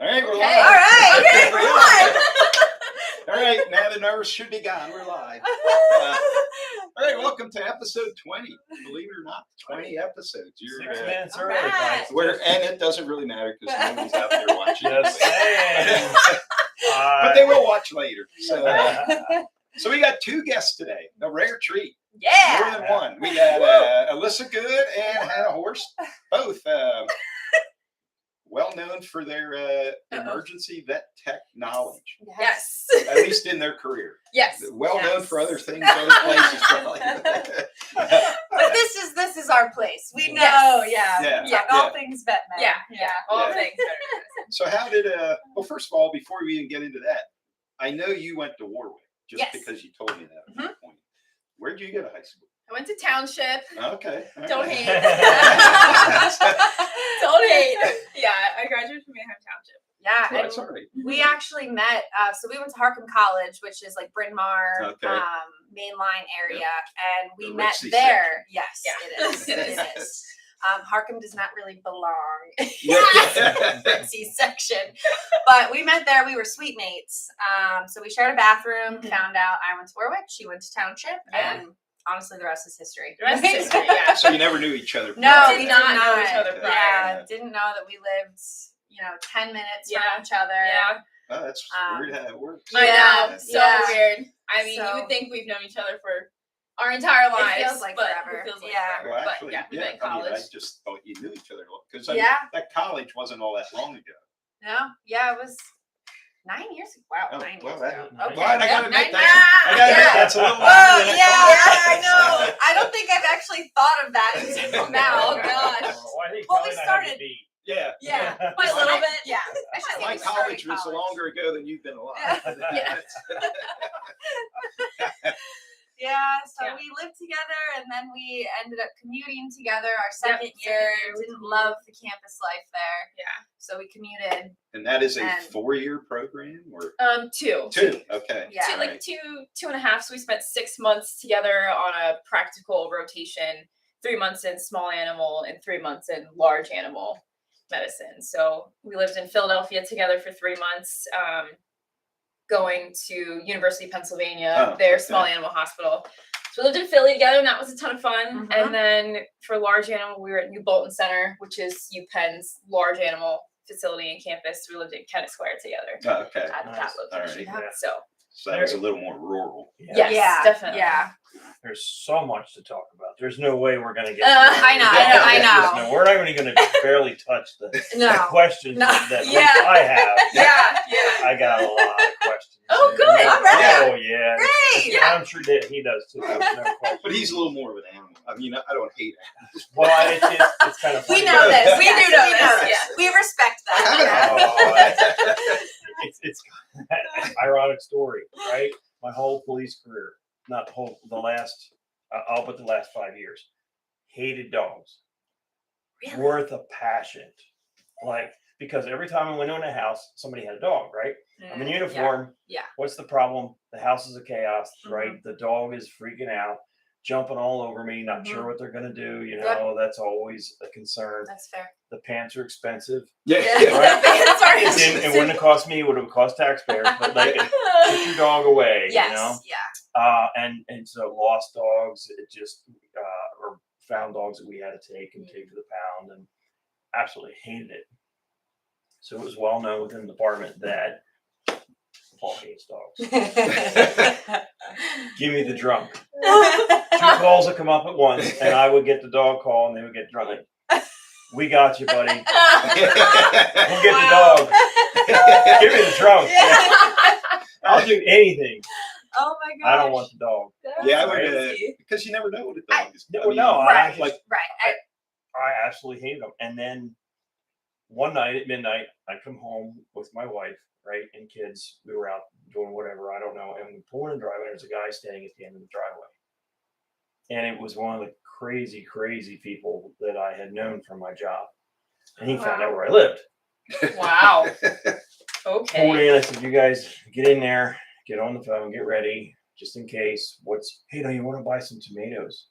All right, we're Okay. live. All right. Okay, we're live. All right, now the nerves should be gone. We're live. All right, welcome to episode 20. Believe it or not, 20 episodes. You're 6 minutes all early, right. guys. and it doesn't really matter because nobody's out there watching. Just saying. But they will watch later. So we got two guests today. A rare treat. Yeah. More than one. We got Alyssa Good and Horst, both well known for their emergency vet tech knowledge, Yes. at least in their career. Yes. Well known Yes. for other things, other places probably. But this is our place. We know, Yeah. talk all things vet men. Yeah. All Yeah. things. So how did well, first of all, before we even get into that, I know you went to Warwick just Yes. because you told me that at one point. Where'd you go to high school? I went to Township. Okay. all Don't right. hate. Don't hate. Yeah, I graduated from Manhattan Township. Yeah. Well, And that's all right. we actually met, so we went to Harcum College, which is like Bryn Mawr, Okay. Main Line area. And we The met ritzy there. section. Yes, Yeah. it is. It is. Harcum does not really belong Yeah. ritzy section. But we met there. We were suite mates. So we shared a bathroom, found out I went to Warwick, she went to Township, Yeah. and honestly, the rest is history. The rest is history, yeah. So you never knew each other. No, prior. we did did not not know each other prior. Yeah, didn't know that we lived, 10 minutes Yeah. from each other. Yeah. Oh, that's weird how it works. I know. So Yeah. weird. I mean, you So- would think we've known each other for our entire lives. It feels like but forever. It feels like Yeah. forever. Well, But actually, yeah, we met in I mean, college. I just thought you knew each other because Yeah. that college wasn't all that long ago. No, yeah, it was 9 years ago. Wow, Oh, 9 well, years that- ago. well, Okay. I gotta Yep, admit 9 that- years. I gotta admit Yeah. that's a little longer Oh, than I yeah, thought. I know. I don't think I've actually thought of that until now. Oh, gosh. Well, I think Well, probably we not started- have to be. Yeah. Yeah, A little bit. Yeah, I should say My we started college was longer ago than you've been alive. Yeah. Yeah, so Yeah. we lived together, and then we ended up commuting together our second second year. year we Didn't commuted. love the campus life there, Yeah. so we commuted. And that is a And- 4-year program or Two. 2? Okay. Yeah. Two, All like right. two and a half. So we spent 6 months together on a practical rotation, 3 months in small animal and 3 months in large animal medicine. So we lived in Philadelphia together for 3 months, going to University of Pennsylvania, Oh, their okay. small animal hospital. So we lived in Philly together, and that was a ton of fun. Mhm. And then for large animal, we were at New Bolton Center, which is UPenn's large animal facility and campus. We lived in Kennett Square together Oh, okay. at Nice. that location. All right. Yeah. So So that was a little more rural. yes, Yeah, definitely. Yeah, There's so much to talk about. There's no way we're going to get. I know, I know. We're not even going to barely touch the no. questions No. that Yeah. I have. Yeah. I got a lot of questions. Oh, good. All right. Oh, yeah. Great. Yeah. I'm sure that he does too. There's no question. But he's a little more of an animal. I mean, I don't hate animals. Well, it's kind of funny. We know this. We Yes, do know we this, this. yeah. We respect I that. haven't- It's an ironic story, right? My whole police career, not the last, I'll put the last 5 years, hated dogs. Really? Worth a passion. Like, because every time I went in a house, somebody had a dog, right? I'm in uniform. Yeah. What's the problem? The house is a chaos, Mhm. right? The dog is freaking out, jumping all over me, not sure what they're going to do. You know, that's always a concern. That's fair. The pants are expensive. Yeah. Right? That's right. It wouldn't have cost me, it would have cost taxpayers, but like, put your dog away, Yes. you know? Yeah. And so lost dogs, it just, or found dogs that we had to take and take to the pound, and absolutely hated it. So it was well known within the department that Paul hates dogs. Give me the drunk. 2 calls would come up at once, and I would get the dog call, and they would get drunk. We got you, buddy. We'll get the dog. Give me the trunk. I'll do anything. Oh my gosh. I don't want the dog. Yeah, I would, Crazy. because you never know what a dog is. No, I mean, no, Right. like Right. I absolutely hated them. And then one night at midnight, I come home with my wife, right, and kids. We were out doing whatever, I don't know. And we pull in the driveway. There's a guy standing at the end of the driveway, and it was one of the crazy, crazy people that I had known from my job. And he found out where I lived. Wow. Pulled Okay. in. I said, "You guys get in there, get on the phone, get ready, just in case. Hey, do you want to buy some tomatoes?"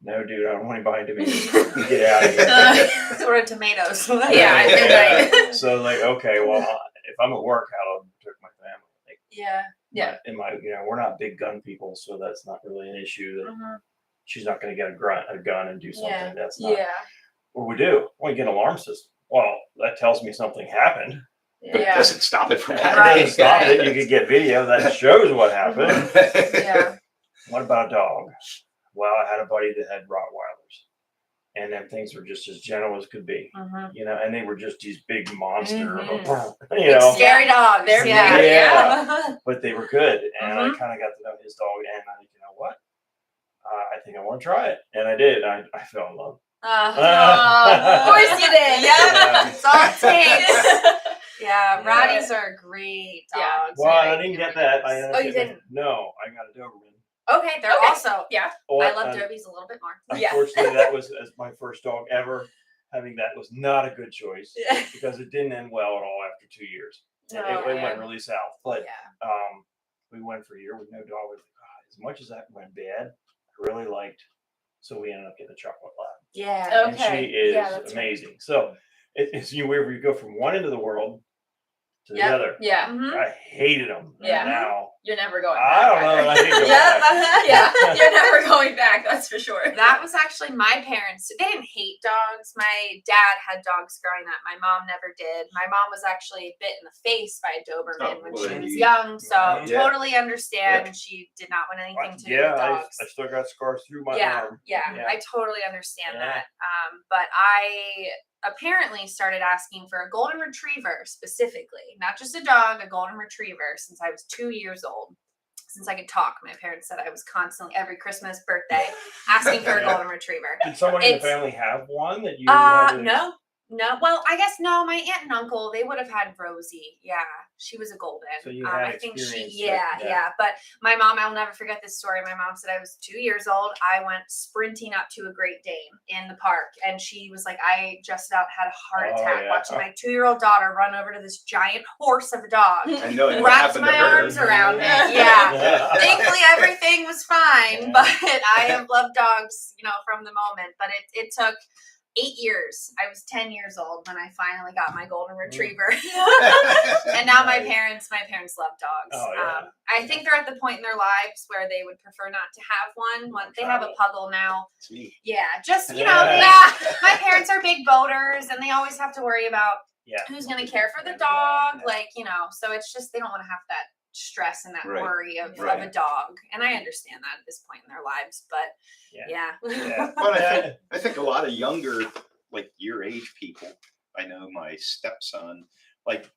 No, dude, I don't want to buy tomatoes. Get out of here. Sort of tomatoes. Yeah, at midnight. So like, okay, well, if I'm at work, I'll protect my family. Like, Yeah. Yeah. We're not big gun people, so that's not really an issue. That Mhm. she's not going to get a gun and do something. Yeah. That's not Yeah. what we do. We get an alarm system. Well, that tells me something happened. But it Yeah. doesn't stop it from It happening. doesn't stop it. You could get video that shows what happened. Yeah. What about a dog? Well, I had a buddy that had Rottweilers, and then things were just as gentle as could be, Mhm. and they were just these big monster, Mhm. Big scary dogs. They're yeah. big, yeah. But they were good, and I Mhm. kind of got to know his dog, and I think, you know what? I think I want to try it, and I did. I fell in love. Of course you did. Yeah. That's all it takes. Yeah, Yeah. Rotties are great Yeah. dogs. Well, Yeah, I didn't get that. I ended up Oh, you getting- didn't? No, I got a Doberman. Okay, they're Okay. also. Yeah. I love Derbies a little bit more. Yeah. Unfortunately, that was as my first dog ever. Having that was not a good choice Yeah. because it didn't end well at all after 2 years. Oh, it yeah. went really south. But Yeah. we went for a year with no dog. We were like, God, as much as that went bad, I really liked. So we ended up getting a chocolate lab. Yeah. And Okay. she is Yeah, that's right. amazing. So it's wherever you go from one end of the world to the Yep. other. Yeah. Mhm. I hated them. Yeah. And now You're never going I back. don't know that I either. can go Yeah. back. Yeah. You're never going back. That's for sure. That was actually my parents. They didn't hate dogs. My dad had dogs growing up. My mom never did. My mom was actually bit in the face by a Doberman Oh, when well, she then was you- young. So Yeah. totally understand. She did not want anything to do with dogs. I still got scars through my yeah, arm. yeah, I totally understand Yeah. that. But I apparently started asking for a golden retriever specifically, not just a dog, a golden retriever, since I was 2 years old. Since I could talk, my parents said I was constantly every Christmas, birthday, asking for a golden retriever. Did someone in the It's- family have one that you had to- No. Well, I guess no. My aunt and uncle, they would have had Rosie. Yeah, she was a golden. So you had I think she. experience Yeah, with that. yeah. But my mom, I'll never forget this story. My mom said I was 2 years old. I went sprinting up to a Great Dane in the park, and she was like, "I just about had a heart Oh, attack yeah. watching my 2-year-old daughter run over to this giant horse of a dog." I know what Wrapped happened my to her. arms around me. Yeah. Thankfully, everything was fine, Yeah. but I have loved dogs, from the moment. But it took 8 years. I was 10 years old when I finally got my golden retriever. And now my parents love dogs. Oh, yeah. I think they're at the point in their lives where they would prefer not to have one. They have a puggle now. It's me. Yeah, just, Yeah. my parents are big boaters and they always have to worry about Yeah. who's going to care for the dog. So it's just, they don't want to have that stress and that Right. worry of Right. a dog. And I understand that at this point in their lives, but yeah. Yeah. But I think a lot of younger, like your age people, I know my stepson, like,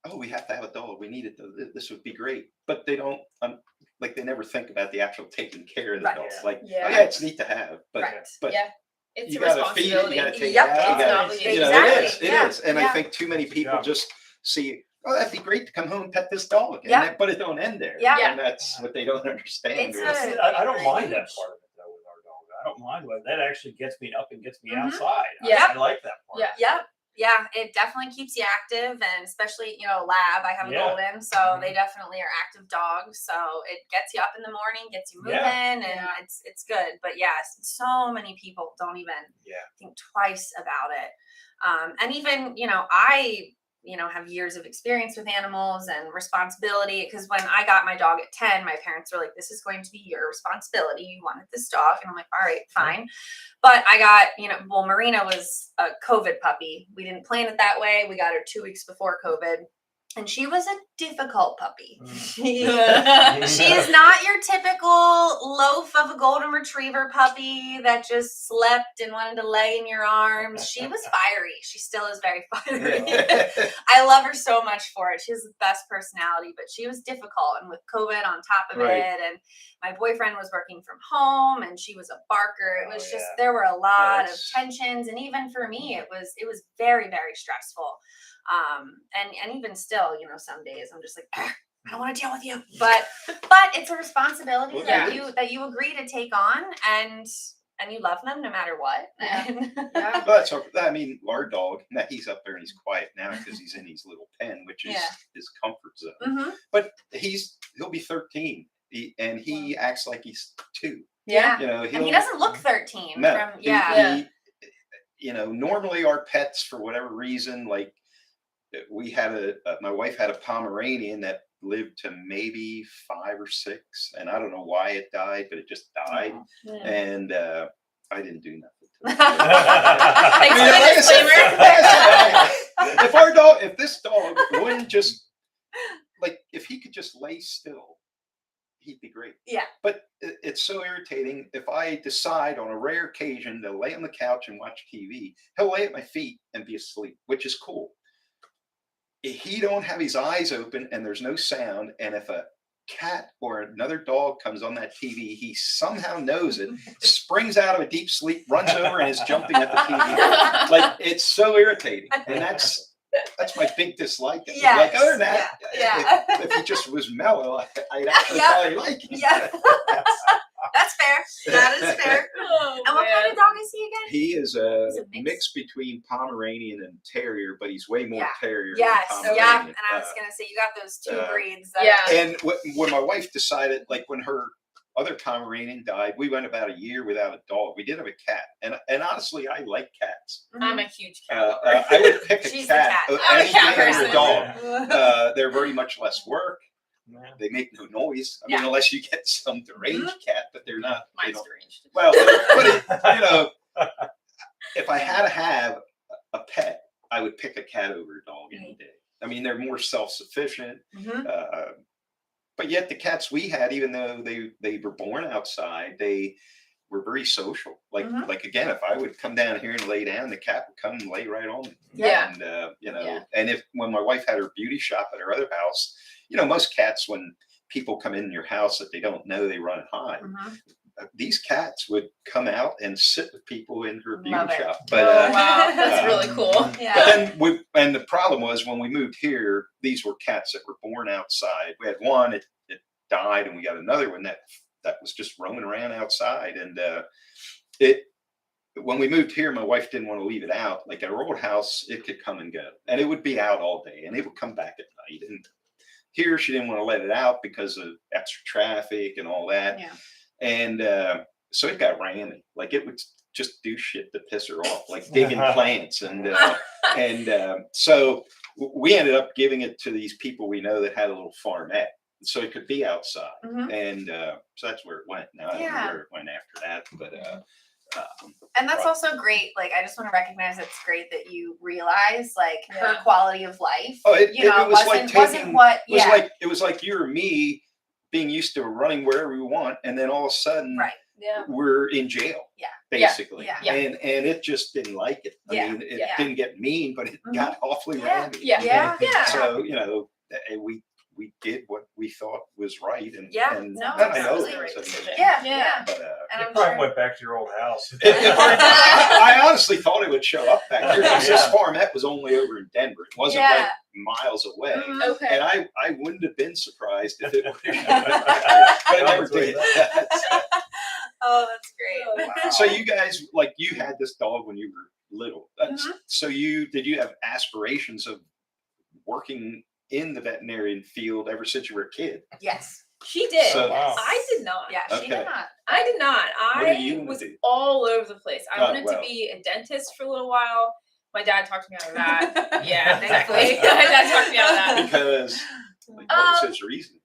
oh, we have to have a dog. We need it. This would be great. But they don't, they never think about the actual taking care of the Right. dog. Yeah. Like, Yeah. oh yeah, it's neat to have, but Right. but Yeah. It's you a gotta feed it, you responsibility. gotta take Yep, it out, it's you an gotta, obligation. it Yeah. is. And I think too many people Yeah. just see, oh, that'd be great to come home and pet this dog. And Yeah. but it don't end there. Yeah. And that's what they don't understand. It's is- a- I don't mind that part of it though with our dog. I don't mind what that actually gets me up and gets me Mhm. outside. Yeah. I like that part. Yeah. Yep. Yeah, it definitely keeps you active, and especially, lab. I have a Yeah. golden, so they definitely are active dogs. So it gets you up in the morning, gets you moving, Yeah. and Yeah. it's good. But yes, so many people don't even think twice about it. And even, I have years of experience with animals and responsibility, because when I got my dog at 10, my parents were like, this is going to be your responsibility. You wanted this dog. And I'm like, all right, fine. But I got, Marina was a COVID puppy. We didn't plan it that way. We got her 2 weeks before COVID. And she was a difficult puppy. She is not your typical loaf of a golden retriever puppy that just slept and wanted to lay in your arms. She was fiery. She still is very fiery. I love her so much for it. She has the best personality, but she was difficult. And with COVID on top of Right. it, and my boyfriend was working from home, and she was a barker. It was Oh, just, yeah. there were a lot of That's- tensions. And even for me, it was very, very stressful. And even still, some days I'm just like, I don't want to deal with you, but it's a responsibility Well, that it is. you agree to take on, and you love them no matter what. Yeah. And- Yeah. Well, that's I mean, our dog. Now he's up there and he's quiet now because he's in his little pen, which is Yeah. his comfort zone. Mhm. But he'll be 13, and he acts like he's 2. Yeah. And And he doesn't look 13 No, from normally our pets, for whatever reason, like we had my wife had a Pomeranian that lived to maybe 5 or 6, and I don't know why it died, but it just died, and I didn't do nothing to it. Thanks for the like I said, disclaimer. if this dog wouldn't just, like, if he could just lay still, he'd be great. Yeah. But it's so irritating. If I decide on a rare occasion to lay on the couch and watch TV, he'll lay at my feet and be asleep, which is cool. He don't have his eyes open and there's no sound. And if a cat or another dog comes on that TV, he somehow knows it, springs out of a deep sleep, runs over and is jumping at the TV. Like, it's so irritating. And that's my big dislike. Yes. Like, other than that, Yeah. if he just was mellow, I'd actually probably like him. Yeah. That's fair. That is fair. Oh, And what kind man. of dog is he again? He is He's a a mix. mix between Pomeranian and Terrier, but he's way more Yeah. Terrier Yes. than Yeah. Pomeranian. And I was gonna say you got those two breeds. That yeah. And when my wife decided, like when her other Pomeranian died, we went about a year without a dog. We did have a cat, and honestly, I like cats. I'm a huge cat lover. I would pick a She's the cat, cat. I'm a any cat day over a person. dog. They're very much less work. Yeah. They make no noise. I mean, unless you get some deranged cat, but they're not. They Mine's don't. deranged. Well, but if I had to have a pet, I would pick a cat over a dog any day. I mean, they're more self-sufficient. Mhm. But yet the cats we had, even though they were born outside, they were very social. Like Mhm. like again, if I would come down here and lay down, the cat would come and lay right on me. Yeah. And Yeah. and when my wife had her beauty shop at her other house, most cats, when people come in your house that they don't know, they run and hide. Mhm. These cats would come out and sit with people in her beauty Love it. shop. Oh, wow. That's really cool. But Yeah. then the problem was when we moved here, these were cats that were born outside. We had one, it died, and we got another one that was just roaming around outside. And when we moved here, my wife didn't want to leave it out. Like at our old house, it could come and go, and it would be out all day, and it would come back at night. And here, she didn't want to let it out because of extra traffic and all that. Yeah. And so it got randy. Like it would just do shit to piss her off, like digging plants. And so we ended up giving it to these people we know that had a little farmette, so it could be outside. Mhm. And so that's where it went. Now I don't know Yeah. where it went after that, but And that's also great. Like, I just want to recognize it's great that you realize like her Yeah. quality of life. oh, it was like wasn't taking. what. It was Yeah. like you or me being used to running wherever we want, and then all of a sudden, Right. Yeah. we're in jail. Yeah. Basically. Yeah. Yeah. And it just didn't like it. I Yeah. mean, it Yeah. didn't get mean, but it got awfully Yeah. randy. Yeah. Yeah. Yeah. So, and we did what we thought was right. And Yeah. and No, I know absolutely. it was. I mean, Yeah. Yeah. But And You I'm probably sure. went back to your old house. I honestly thought it would show up back here because this Yeah. farmette was only over in Denver. It wasn't Yeah. like miles away. Mhm. Okay. And I wouldn't have been surprised if it would have shown up back here. But I never did. Oh, that's great. Oh, So you guys, like, you had this dog when you were little. So did you have aspirations of working in the veterinarian field ever since you were a kid? Yes. She did. So- Wow. I did not. Yeah. She Okay. did not. I did not. What did you I wanna was do? all over the place. I Oh, wanted to wow. be a dentist for a little while. My dad talked me out of that. Yeah, Thankfully. exactly. My dad talked me out of that. Because like, what was his reason?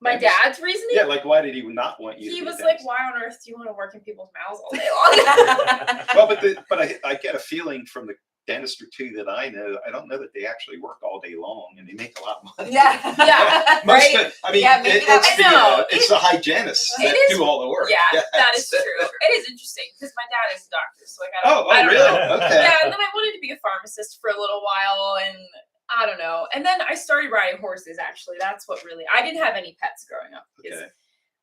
My dad's reasoning? Yeah, like why did he not want you? He to be a was like, dentist? why on earth do you want to work in people's mouths all day long? Well, but I get a feeling from the dentist or two that I know. I don't know that they actually work all day long and they make a lot of money. Yeah. Yeah. Most right? of, I mean, Yeah, maybe it's that's- it's the hygienists It that is- do all the work. Yeah, that is Yes. true. It is interesting because my dad is a doctor, so I got. Oh, I don't really? know. Okay. Yeah, and then I wanted to be a pharmacist for a little while, and I don't know. And then I started riding horses. Actually, that's what really. I didn't have any pets growing up because Okay.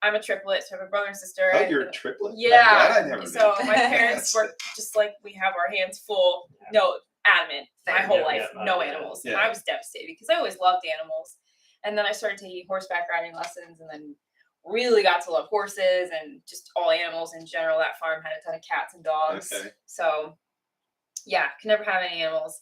I'm a triplet, so I have a brother and sister. Oh, and- you're a triplet? Yeah. That I never So knew. my parents were just like we have our hands full. No, adamant. My Fair. whole Yeah, life, yeah, no yeah. animals. Yeah. And I was devastated because I always loved animals. And then I started taking horseback riding lessons, and then really got to love horses and just all animals in general. That farm had a ton of cats and dogs. Okay. So yeah, could never have any animals.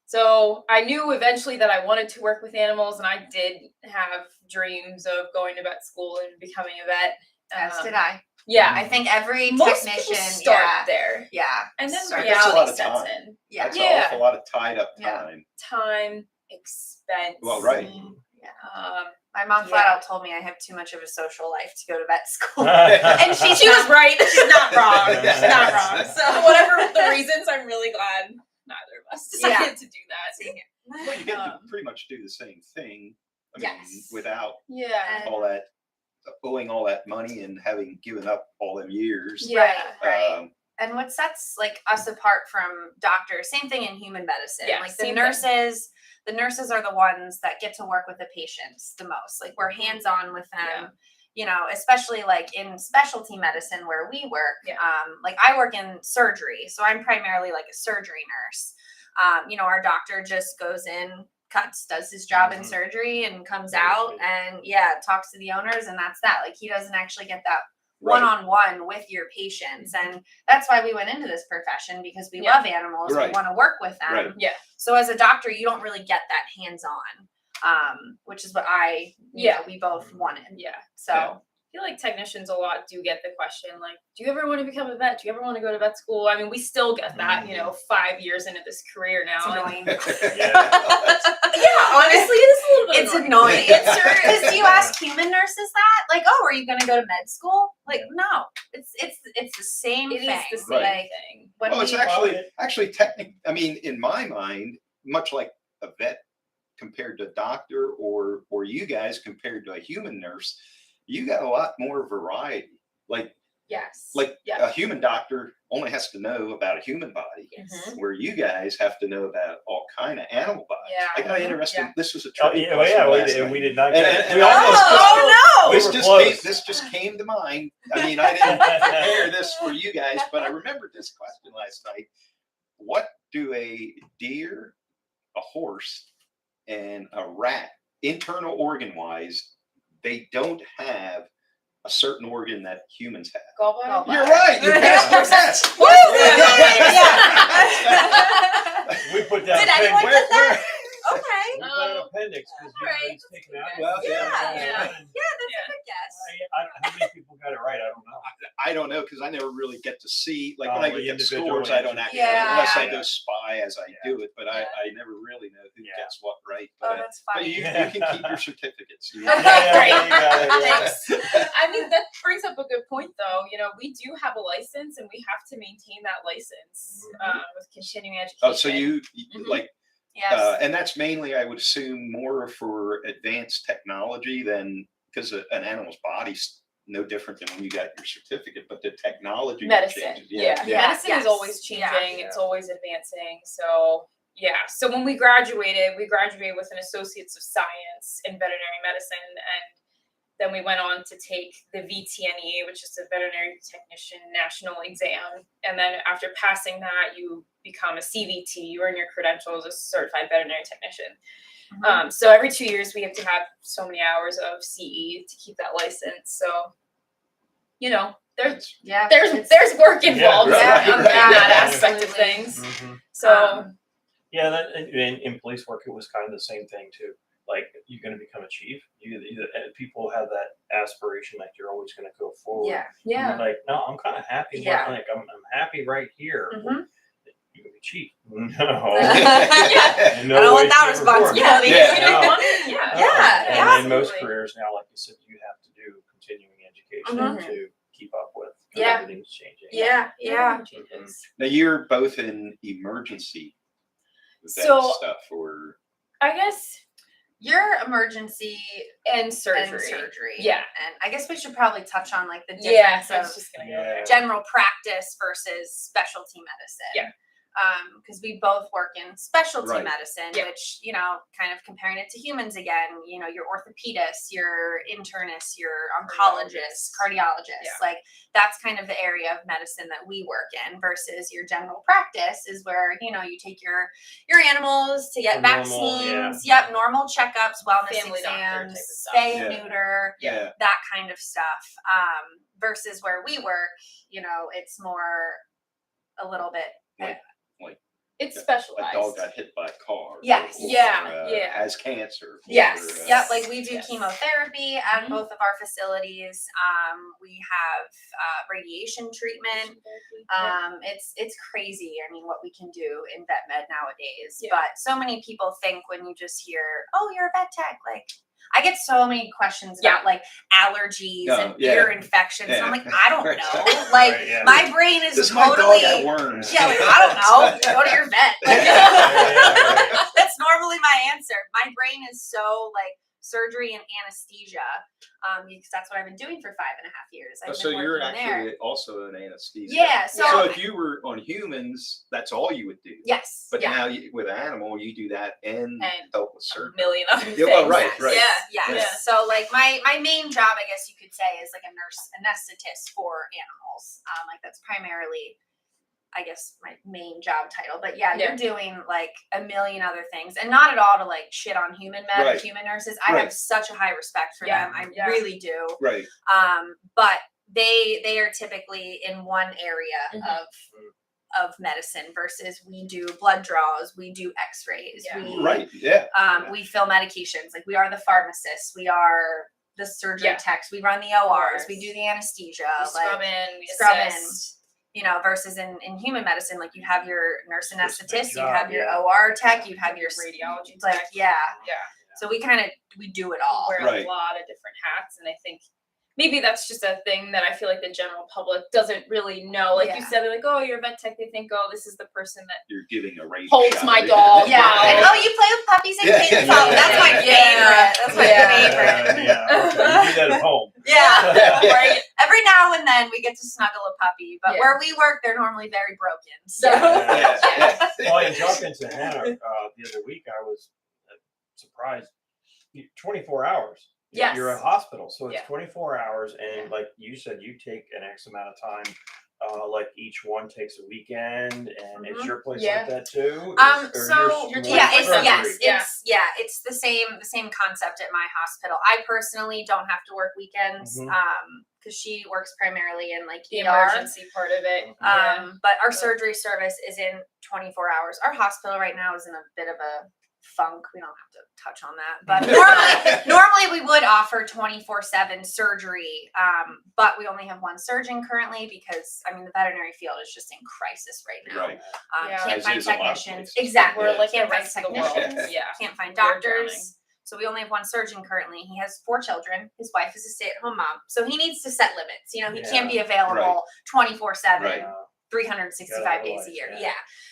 So I knew eventually that I wanted to work with animals, and I did have dreams of going to vet school and becoming a vet. As did I. Yeah, I think every most technician. people start Yeah. there, Yeah. and then Sorry. That's a lot reality of sets time. in. Yeah. That's Yeah. an awful lot of tied up Yeah. time. Time expense. Well, right. My mom flat Yeah. out told me I have too much of a social life to go to vet school. And she was right. She's not wrong. Yeah. She's not wrong. So whatever the reasons, I'm really glad neither of us decided to do that. Well, you get to pretty much do the same thing. I mean, Yes. without Yeah. all that, owing all that money and having given up all them years. Yeah. Right. And what sets like us apart from doctors, same thing in human medicine. Yeah, like the same nurses are the ones that get to work with the patients the most. Like we're hands-on with them. Yeah. You know, especially like in specialty medicine where we work. Yeah. Like I work in surgery, so I'm primarily like a surgery nurse. You know, our doctor just goes in, cuts, does his job in surgery, and comes out and talks to the owners, and that's that. Like he doesn't actually get that one-on-one with your patients, and that's why we went into this profession, because we love animals. We want to work with them. Right. Yeah. So as a doctor, you don't really get that hands-on, which is what we both wanted. Yeah. So I feel like technicians a lot do get the question, like, do you ever want to become a vet? Do you ever want to go to vet school? I mean, we still get that, 5 years into this career now. it's annoying. Honestly, it is a little bit It's annoying. It's Because do you ask human nurses that? Like, oh, are you going to go to med school? Like, no. It's the same It thing. is the same Like, thing. when Well, it's we actually technically, I mean, in my mind, much like a vet compared to a doctor or you guys compared to a human nurse, you got a lot more variety. Like a human doctor only has to know about a human body, where you guys have to know about all kind of animal bodies. Yeah. I got interested. Yeah. This was a Oh, trivia yeah, question last and night. we did not And- get and we I almost Oh, we This were just close. came to mind. I mean, I didn't prepare this for you guys, but I remembered this question last night. What do a deer, a horse, and a rat, internal organ wise, they don't have a certain organ that humans have? Gallbladder? You're right. You passed your test. Woo! We put that Did appendix. anyone get that? We Okay. put an appendix because Alright, it's taken out. Well, Yeah. Yeah. That's a good guess. How many people got it right? I don't know. I don't know, because I never really get to see, like when Oh, I the get the individual scores, I don't actually, Yeah. unless I go spy as I Yeah. do it, but Yeah. I never really know who Yeah. gets what right. Oh, But, that's but funny. you Yeah. can keep your certificates. You Yeah, know? yeah, you got it, yeah. Thanks. I mean, that brings up a good point, though. We do have a license, and we have to maintain that license with continuing education. Oh, so you Mhm. like, Yes. and that's mainly, I would assume, more for advanced technology than, because an animal's body's no different than when you got your certificate, but the technology Medicine. changes. Yeah. Yeah. Medicine Yes. is always Yeah. changing. It's always advancing. So So when we graduated with an Associates of Science in Veterinary Medicine, and then we went on to take the VTNE, which is the Veterinary Technician National Exam. And then after passing that, you become a CVT. You earn your credential as a Certified Veterinary Technician. So every 2 years, we have to have so many hours of CE to keep that license. So, there's there's work involved in that aspect of things. Mhm. So Yeah, that in police work, it was kind of the same thing too. Like, you're going to become a chief. People have that aspiration that you're always going to go forward. Yeah. yeah, You're like, no, I'm kind of happy. Yeah. Like, I'm happy right here. Mhm. You're gonna be chief. No. Yeah. In no I don't way, want that shape, or form. responsibility. Yeah. we don't No. want it. Yeah, Yeah. And in most absolutely. careers now, like you said, you have to do continuing education Mhm. to keep up with. 'Cause Yeah. Everything's changing. Yeah. Everything changes. Now you're both in emergency vet So- stuff, or I guess Your emergency and surgery. and surgery. Yeah. And I guess we should probably touch on like the Yeah, difference I was of just gonna go Yeah. there. general practice versus specialty medicine. Yeah. Because we both work in specialty Right. medicine, Yeah. which, kind of comparing it to humans again, your orthopedist, your internist, your oncologist, cardiologist, Yeah. like that's kind of the area of medicine that we work in versus your general practice is where, you take your animals to get For normal, vaccines, yeah. normal checkups, wellness Family doctor type of exams, stuff. spay and Yeah. neuter, yeah, that kind of stuff. Versus where we work, it's more a little bit like It's a specialized. dog got hit by a car. Yes. Yeah. Has cancer. Yes. or, Yep, like we do Yes. chemotherapy at Mhm. both of our facilities. We have radiation treatment. It's crazy. I mean, what we can do in vet med nowadays. Yeah. But so many people think when you just hear, "Oh, you're a vet tech," like I get so many questions about like allergies and ear infections. And I'm like, I don't know. Like Right, yeah. my brain is Does my totally. dog have worms? Yeah, like, I don't know. Go to your vet. Like, Yeah. that's normally my answer. My brain is so like surgery and anesthesia, because that's what I've been doing for 5.5 years. I've So been you're working actually there. also an anesthesia. Yeah. So if you were on humans, that's all you would do. Yes. But yeah. now with animal, you do that and help with A surgery. million other things. Yeah, well, right. Yes. Yeah. So like my main job, I guess you could say, is like a nurse anesthetist for animals. Like that's primarily, I guess, my main job title. But yeah, you're doing like a million other things, and not at all to like shit on human med or human nurses. I have such a high respect for them. I really do. Right. But they are typically in one area of medicine versus we do blood draws, we do x-rays, we fill medications. Like we are the pharmacists, we are the surgery techs, we run the ORs, we do the anesthesia, We scrub in, we scrub in. assist. You know, versus in human medicine, like you have your nurse anesthetist, you job, have your OR tech, you have your Radiology like tech. yeah. Yeah. So we do it all. Wear a lot of different hats, and I think maybe that's just a thing that I feel like the general public doesn't really know. Like you said, they're like, "Oh, you're a vet tech." They think, "Oh, this is the person that you're giving a rabies holds shot. my dog." Yeah. Like, oh, you play with puppies and kittens. Oh, that's my favorite. That's my favorite. Yeah. Okay. You do that at home. Yeah. Right. Every now and then we get to snuggle a puppy, but where we work, they're normally very broken. So Well, in talking to Hannah the other week, I was surprised. 24 hours. Yes. You're a hospital, so it's 24 hours, and like you said, you take an X amount of time. Like each one takes a weekend, and it's your place like that too. It's the same concept at my hospital. I personally don't have to work weekends, because she works primarily in like the ER. emergency part of it. But our surgery service is in 24 hours. Our hospital right now is in a bit of a funk. We don't have to touch on that, but normally we would offer 24/7 surgery, but we only have one surgeon currently because I mean the veterinary field is just in crisis right now. Can't find technicians. Exactly. We're like can't the find rest of the world. technicians. Can't find doctors. So we only have one surgeon currently. He has 4 children. His wife is a stay-at-home mom, so he needs to set limits. You know, he can't be available 24/7. 365 days a year.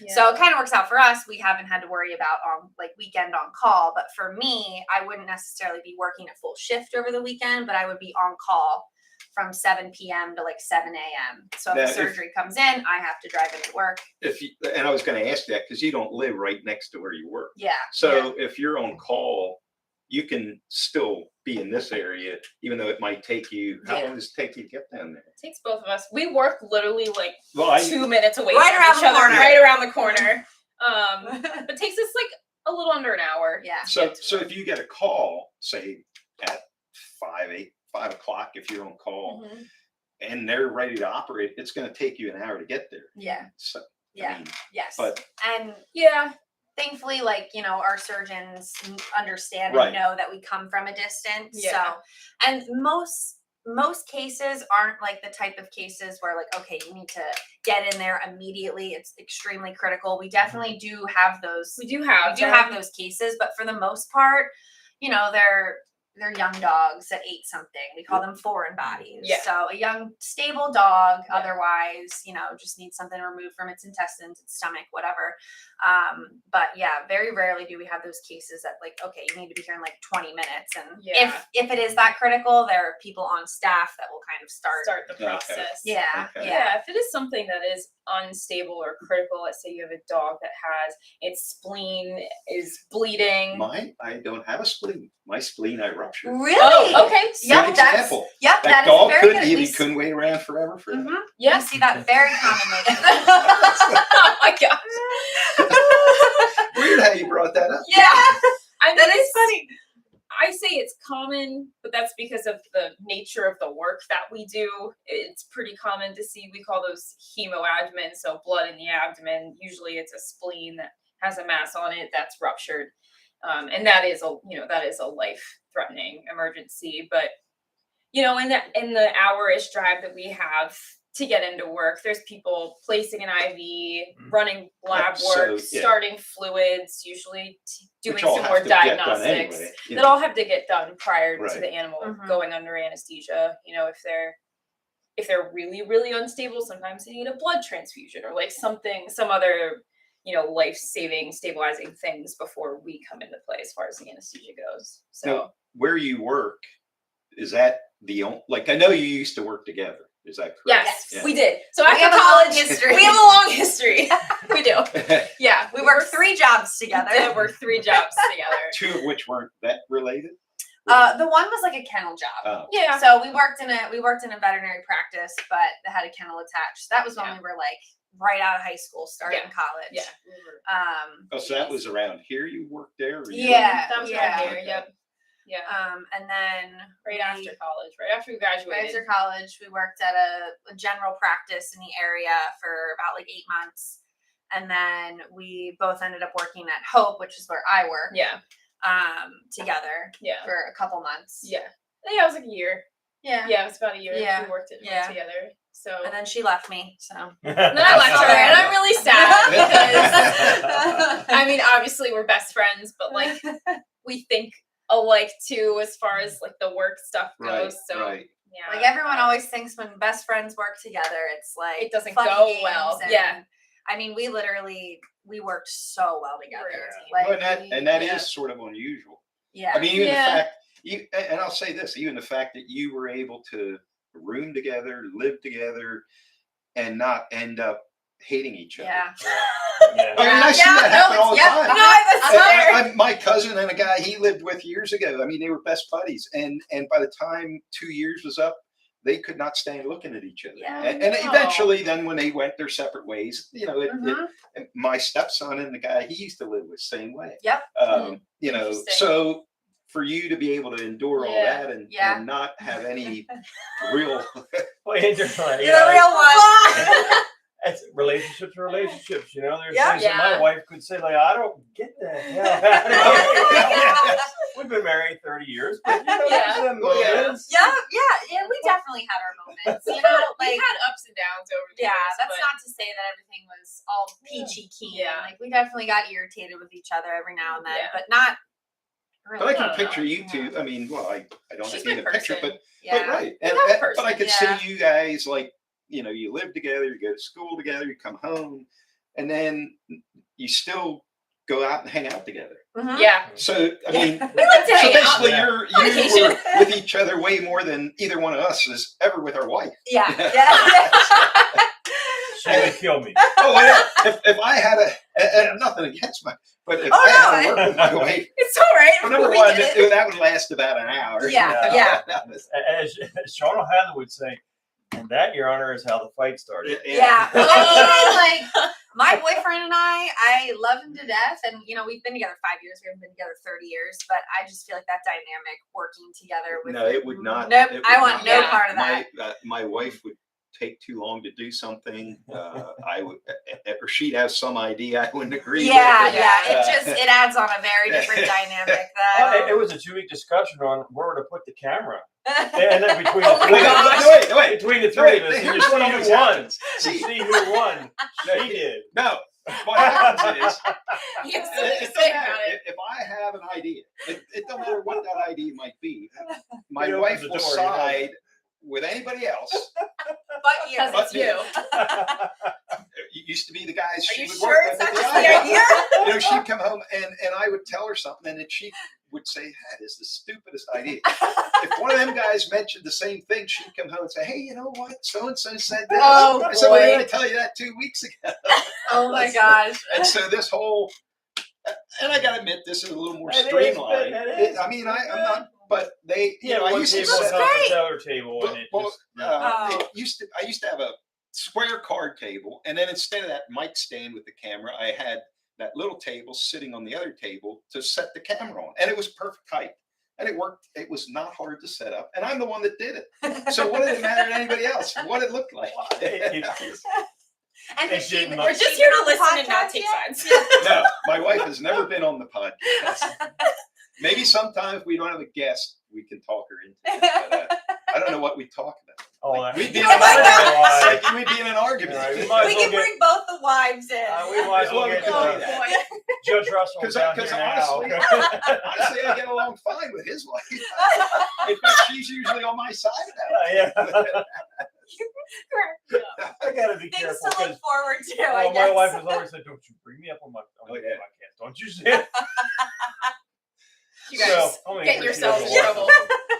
So it kind of works out for us. We haven't had to worry about like weekend on call. But for me, I wouldn't necessarily be working a full shift over the weekend, but I would be on call from 7 p.m. to like 7 a.m. So if surgery comes in, I have to drive into work. And I was going to ask that because you don't live right next to where you work. Yeah. So if you're on call, you can still be in this area, even though it might take you. How long does it take you to get down there? It takes both of us. We work literally like 2 minutes away right from around each the other, corner. right around the corner. But it takes us like a little under an hour. Yeah. So if you get a call, say at 5 o'clock, if you're on call, and they're ready to operate, it's going to take you an hour to get there. Yeah. So, yeah. I mean, yes. But and thankfully, like, you know, our surgeons understand and know that we come from a distance. Yeah. So, and most cases aren't like the type of cases where like, okay, you need to get in there immediately. It's extremely critical. We definitely do have those. We do have those cases, but for the most part, you know, they're young dogs that ate something. We call them foreign bodies. Yeah. So a young, stable dog, otherwise, you know, just needs something removed from its intestines, its stomach, whatever. But yeah, very rarely do we have those cases that like, okay, you need to be here in like 20 minutes. And if it is that critical, there are people on staff that will kind of start the process. Yeah. Okay. Yeah. If it is something that is unstable or critical, let's say you have a dog that has its spleen is bleeding. I don't have a spleen. My spleen I ruptured. Really? Oh, okay. Good example. Yep, That is dog very good. he couldn't wait around forever for that. Yeah, you see that very commonly. Oh my gosh. Weird how you brought that up. Yeah. I mean, That is funny. I say it's common, but that's because of the nature of the work that we do. It's pretty common to see, we call those hemoadmins, so blood in the abdomen. Usually it's a spleen that has a mass on it that's ruptured. And that is a life-threatening emergency. But, in the hour-ish drive that we have to get into work, there's people placing an IV, running lab work, starting fluids, usually doing some more diagnostics. Anyway, that all have to get done prior to the animal going under anesthesia. If they're really, really unstable, sometimes they need a blood transfusion or like some other, life-saving, stabilizing things before we come into play as far as the anesthesia goes. So now, where you work, is that the only, like, I know you used to work together. Is that correct? Yes, we did. So after college, we have a long history. We do. Yeah, we worked 3 jobs together. We did work 3 jobs together. 2 of which weren't vet related. The one was like a kennel job. Oh. Yeah. So we worked in a veterinary practice, but it had a kennel attached. That was when we were like right out of high school, starting college. Yeah. So that was around here. You worked there. Or that was around here. Okay. Yep. Yeah. And then after college, right after we graduated. Right after college, we worked at a general practice in the area for about like 8 months. And then we both ended up working at Hope, which is where I work. Yeah. Together. Yeah. For a couple months. Yeah. Yeah, it was like a year. Yeah. Yeah, it was about a year. Yeah. We worked together. So. And then she left me. So. And then I left her, and I'm really sad because I mean, obviously we're best friends, but like we think alike too as far as like the work stuff goes. Yeah. Like everyone always thinks when best friends work together, it's like it doesn't go well. Yeah. I mean, we worked so well together. Like, well, that is sort of unusual. Yeah. I mean, even the fact and I'll say this, even the fact that you were able to room together, live together, and not end up hating each other. Yeah. I mean, I see that happen all the time. No, that's my cousin and a guy he lived with years ago. I mean, they were best buddies, and by the time 2 years was up, they could not stand looking at each other. Yeah. And eventually, then when they went their separate ways, my stepson and the guy he used to live with, same way. Yep. So for you to be able to endure all that and not have any real, you're the real one. It's relationships are relationships, There's Yeah. things that my wife could say, like, I don't get the hell out of here. We've been married 30 years, but there's some moments. Yeah, we definitely had our moments. We had ups and downs over the years. Yeah, that's not to say that everything was all peachy keen. Yeah. Like we definitely got irritated with each other every now and then, but not really. But I can picture you two. I mean, well, I don't have to picture, but right. But I could see you guys like, you live together, you go to school together, you come home, and then you still go out and hang out together. Mm-hmm. Yeah. So, I mean, we like to hang out. basically you were with each other way more than either one of us is ever with our wife. Yeah. She would kill me. Oh, yeah. If I had and nothing against but if I had to work with my wife. It's all right. Well, number one, that would last about an hour. Yeah. As Sean O'Hanlon would say, and that, Your Honor, is how the fight started. Yeah. Like my boyfriend and I love him to death, and we've been together 5 years. We haven't been together 30 years, but I just feel like that dynamic working together with. No, it would not. Nope, I want no part of that. My wife would take too long to do something. I would, or she'd have some idea I wouldn't agree with. It adds on a very different dynamic. It was a 2-week discussion on where to put the camera. And then between the three of us, and you see who won. She did. No. What happens is, if I have an idea, it don't matter what that idea might be, my wife will side with anybody else. But it's you. It used to be the guys she would sure work it's with. not just the idea? She'd come home and I would tell her something, and then she would say, that is the stupidest idea. If one of them guys mentioned the same thing, she'd come home and say, hey, you know what? So-and-so said this. Oh, I said, well, did I tell you that 2 weeks ago? Oh, my gosh. And so this whole, and I got to admit, this is a little more streamlined. I mean, I'm not, but they, I used to set up the other table. I used to have a square card table, and then instead of that mic stand with the camera, I had that little table sitting on the other table to set the camera on, and it was perfect height. and it worked. It was not hard to set up, and I'm the one that did it. So what did it matter to anybody else? What it looked like? And It has she, didn't We're has just she here been to on the listen and not podcast take yet? sides. No, my wife has never been on the podcast. Maybe sometime if we don't have a guest, we can talk her into it. But, I don't know what we talk about. Oh, We'd be in Oh an my God. argument. Like, we'd be in an argument. All right, we might We as well can get- bring both the wives in. we might as well get Oh, to boy. Judge Russell 'Cause down here honestly, now. Honestly, I get along fine with his wife. In fact, she's usually on my side about it. Yeah. I gotta be Things careful to look because forward to, I my guess. wife has always said, "Don't you bring me up on my Oh, yeah. podcast? Don't you say it." You guys So, I'm gonna getting get yourselves in you trouble.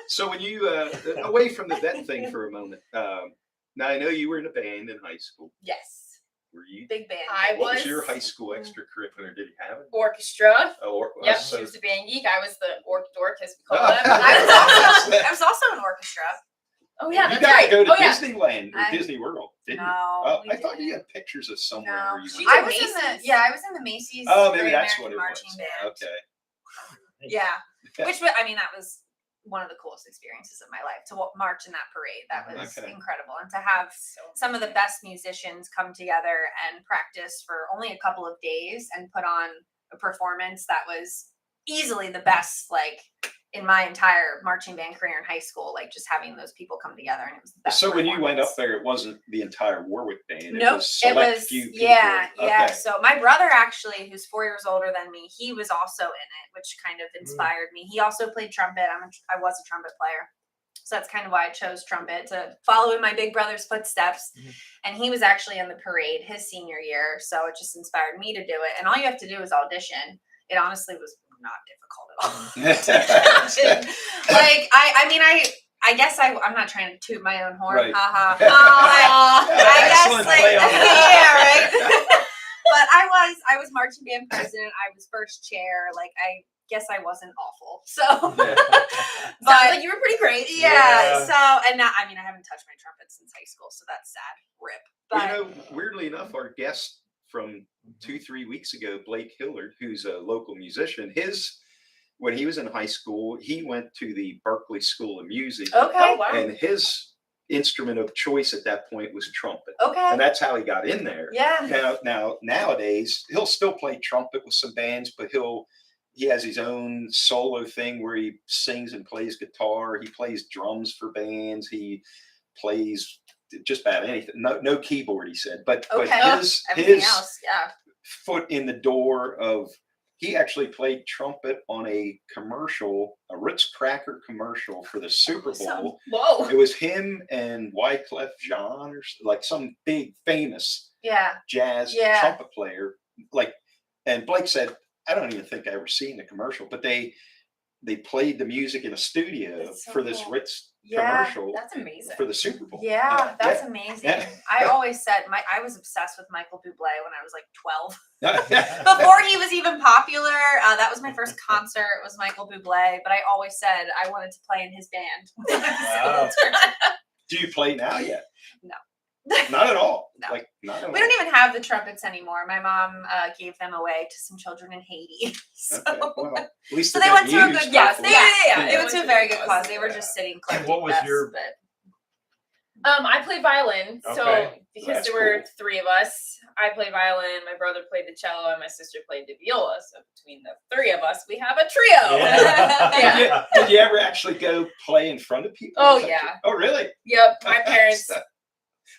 So when you away from the vet thing for a moment, now I know you were in a band in high school. Yes. Were you? Big band. I What was was your high school extracurricular? Did you have it? orchestra. Or, Yep, so- she was the band geek. I was the orc dork, as we call them. I was also in orchestra. Oh yeah, you that's got right. to go to Oh yeah. Disneyland or I- Disney World, didn't you? No. Oh, we I thought you didn't. had pictures of somewhere No. where you She were. did I was in the Macy's. I was in the Macy's. Oh, maybe Great that's American what it Marching was. Band. Okay. Yeah, which I mean that was one of the coolest experiences of my life to march in that parade. That was Okay. incredible, and to have some of the best musicians come together and practice for only a couple of days and put on a performance that was easily the best, like in my entire marching band career in high school. Like just having those people come together, and it was the best. So when you went up performance. there, it wasn't the entire Warwick band. Nope, was it select was few people. yeah. Okay. So my brother actually, who's 4 years older than me, he was also in it, which kind of inspired me. He also played trumpet. I was a trumpet player, so that's kind of why I chose trumpet, to follow in my big brother's footsteps. Mhm. And he was actually in the parade his senior year, so it just inspired me to do it. And all you have to do is audition. It honestly was not difficult at all. Like I guess I'm not trying to toot my own horn. Right. Haha. Aw. I guess Excellent like play on that. yeah, right. But I was marching band president. I was first chair. Like I guess I wasn't awful. So, Sounds but like you were pretty great. yeah. So and now I haven't touched my trumpet since high school, so that's sad. Rip. But Well, weirdly enough, our guest from 2-3 weeks ago, Blake Hillard, who's a local musician, when he was in high school, he went to the Berklee School of Music, Okay. Oh, wow. and his instrument of choice at that point was trumpet, okay. and that's how he got in there. Yeah. Nowadays, he'll still play trumpet with some bands, but he has his own solo thing where he sings and plays guitar. He plays drums for bands. He plays just about anything. No keyboard, he said, but Okay. his Everything else. Yeah. foot in the door of. He actually played trumpet on a Ritz Cracker commercial for the Super Bowl. Awesome. Whoa. It was him and Wyclef Jean, or like some big famous Yeah. jazz Yeah. trumpet player. And Blake said, I don't even think I ever seen the commercial, but they played the music in a studio That's so for this cool. Ritz Yeah. commercial That's amazing. for the Super Bowl. Yeah, that's amazing. Yeah. I always said I was obsessed with Michael Bublé when I was like 12. Yeah. Before he was even popular, that was my first concert. Was Michael Bublé, but I always said I wanted to play in his band. Wow. Do you play now yet? No. Not at all. No. Like not at all. We don't even have the trumpets anymore. My mom gave them away to some children in Haiti. So, Okay, well, at least so they they went to a used, good yes, hopefully. they went to a very good cause. cause. They were just sitting And collecting what was dust, your- but I played violin, so Okay. because That's there were cool. 3 of us, I played violin, my brother played the cello, and my sister played the viola. So between the 3 of us, we have a trio. Yeah. Did you ever actually go play in front of people? Oh, Is that yeah. true? Oh, really? Yep, my parents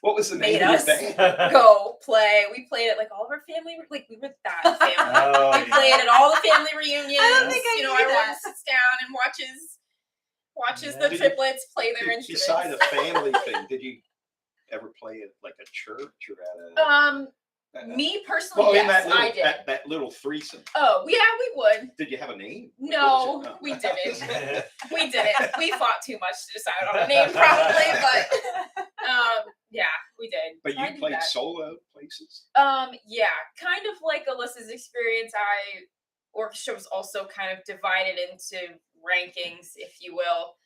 What was the name made of your us band? go play. We played it like all of our family, like we were that family. Oh, We played at all the family reunions. I don't think I knew everyone that. sits down and watches the Did you- triplets play their instruments. Besides the family thing, did you ever play at like a church or at a? Me personally, Well, in yes, that little, I did. that little threesome. Oh, yeah, we would. Did you have a name? No, What was it? we didn't. We didn't. We fought too much to decide on a name, probably, but yeah, we did. But I you did played that. solo places. Yeah, kind of like Alyssa's experience. Orchestra was also kind of divided into rankings, if you will.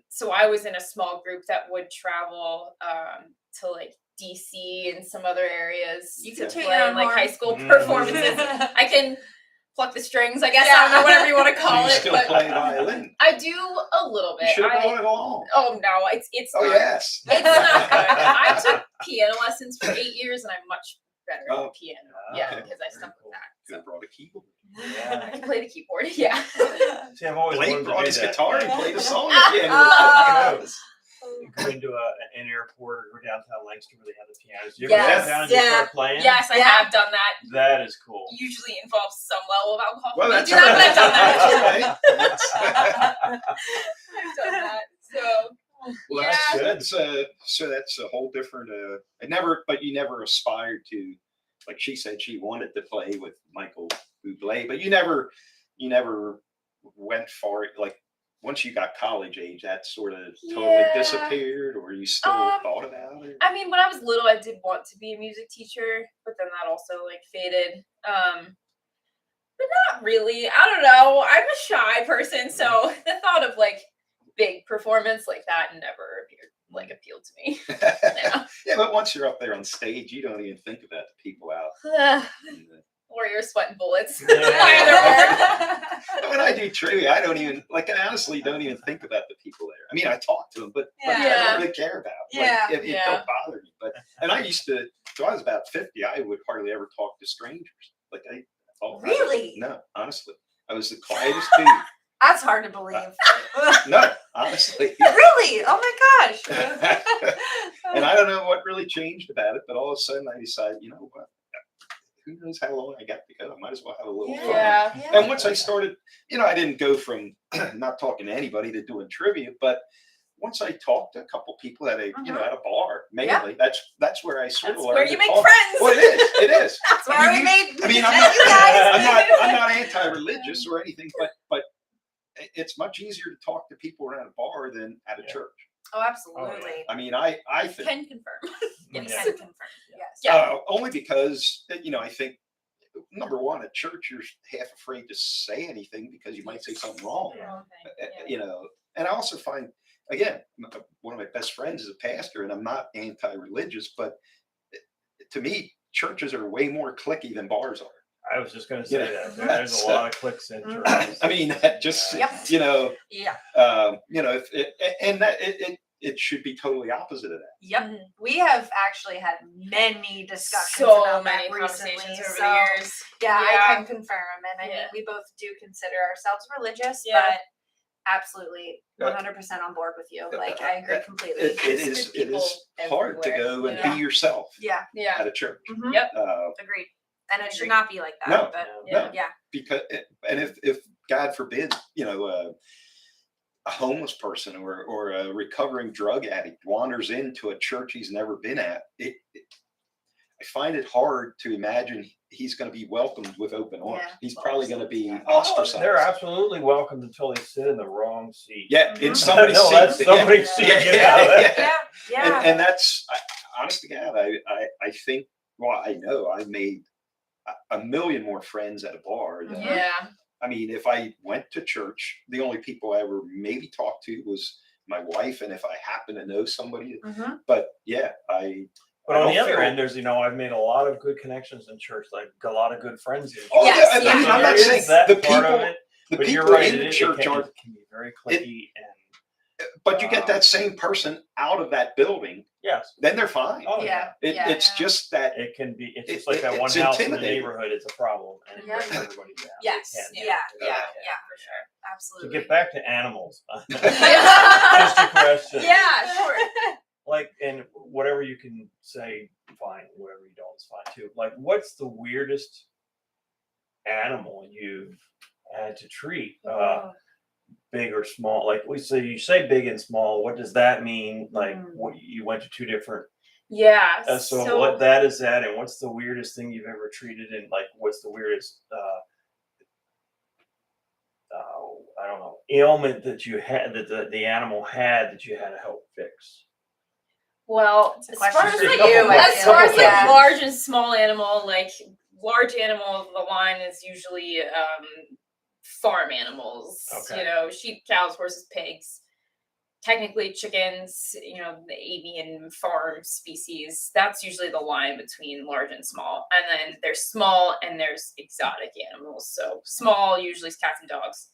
So I was in a small group that would travel to like DC and some other areas You to could toot play your own like horn. high school Mm. performances. I can pluck the strings, I guess. I don't know, whatever you want to So call you it. still But play violin? I do a little You bit. should have brought it along. Oh no, it's Oh not. yes. It's not good. I took piano lessons for 8 years, and I'm much better Oh. at piano. Yeah, Okay. because I stuck with that. Could have brought a keyboard. I can play the keyboard. Yeah. See, I've always Blake wanted to brought do his that. guitar and played a song Oh. again. You go into an airport or go downtown Lancaster where they have the pianos. You ever Yes, sit down and just start playing? Yes, I have done that. That is cool. Usually involves some level of alcohol. Well, Me that's too, but I've done that. That's okay. I've done that. So Well, Yeah. that's a whole different. But you never aspired to, like she said, she wanted to play with Michael Bublé, but you never went for it. Like once you got college age, that sort of totally Yeah. disappeared, or you still thought about it. I mean, when I was little, I did want to be a music teacher, but then that also like faded. But not really. I don't know. I'm a shy person, so the thought of like big performance like that never appealed to me. Yeah. Yeah, but once you're up there on stage, you don't even think about the people out. in the- Or you're sweating bullets. Yeah. Either or. When I do trivia, I don't even I honestly don't even think about the people there. I mean, I talk to them, but I Yeah. don't really care about. Yeah. It Yeah. don't bother me. But I used to. So I was about 50. I would hardly ever talk to strangers. Really? No, honestly, I was the quietest dude. That's hard to believe. No, honestly. Really? Oh my gosh. And I don't know what really changed about it, but all of a sudden I decided, you know what? Who knows how long I got to go? I might as well have a little fun. Yeah. And once I started, I didn't go from not talking to anybody to doing trivia, but once I talked to a couple people at a at a bar, mainly that's where I sort of That's learned where to you make talk. friends. Well, it is. That's why we made I mean, you guys. I'm not anti-religious or anything, but it's much easier to talk to people around a bar than at a church. Oh, absolutely. I mean, I think Can confirm. Yes. Yeah. Can confirm. Yes. Yeah. only because I think number one, at church you're half afraid to say anything because you might say something wrong. Yeah. And I also find, again, one of my best friends is a pastor, and I'm not anti-religious, but to me, churches are way more cliquey than bars are. I was just going to say Yeah. that. There's a lot of clicks in Mhm. churches. I mean, just Yep. Yeah. Yeah. It should be totally opposite of that. Yep. Mhm. We have actually had many discussions So about many that recently. conversations over So, the years. yeah, I Yeah. can confirm. And I mean, Yeah. we both do consider ourselves religious, Yeah. but absolutely 100% on board with you. Like, I agree completely. It There's is people hard to everywhere, go and yeah. be yourself Yeah. Yeah. at a church. Mhm. Yep. Agreed. And it should Agreed. not be like that. No. But No, yeah. because if God forbid, a homeless person or a recovering drug addict wanders into a church he's never been at, I find it hard to imagine he's going to be welcomed with open arms. Yeah. He's probably going to be Oh, ostracized. they're absolutely welcome until they sit in the wrong seat. Yeah, in Mhm. somebody's No, seat. that's somebody's seat. Yeah, Get out of there. Yeah. Yeah. And that's honest to God, I think. Well, I know I made a million more friends at a bar than Yeah. I mean, if I went to church, the only people I ever maybe talked to was my wife, and if I happen to know somebody. Mhm. But yeah, But on the don't other feel- end, there's, I've made a lot of good connections in church, like a lot of good friends in church. Oh Yes, yeah, I mean, yeah. I'm There not is saying that the part people, of it, the but you're people right, in the it church can, aren't. it can be very cliquey But you get that same person out of that building, yes. then they're fine. Oh Yeah. yeah. It's just that. It can be. It's It- just like that one it's house in the intimidating. neighborhood. It's a problem, and it Yeah. brings everybody down. Yes. It can. Yeah. Yeah. Yeah. For sure. To Absolutely. get back to animals, just Yeah. a question. Yeah, sure. Like, and whatever you can say, fine. Whatever you don't, is fine too. Like, what's the weirdest animal you've had to treat? Big or small? Like, so you say big and small. What does that mean? Like, what you went to two different. Yeah. So what that is that, and what's the weirdest thing you've ever treated, and like, what's the weirdest? I don't know, ailment that you had that the animal had that you had to help fix. Well, It's a as question far as for like, you, I as feel. far as like Yeah. large and small animal, like large animal, the line is usually farm animals. Okay. Sheep, cows, horses, pigs, technically chickens, the avian farm species, that's usually the line between large and small. And then there's small and there's exotic animals. So small usually is cats and dogs,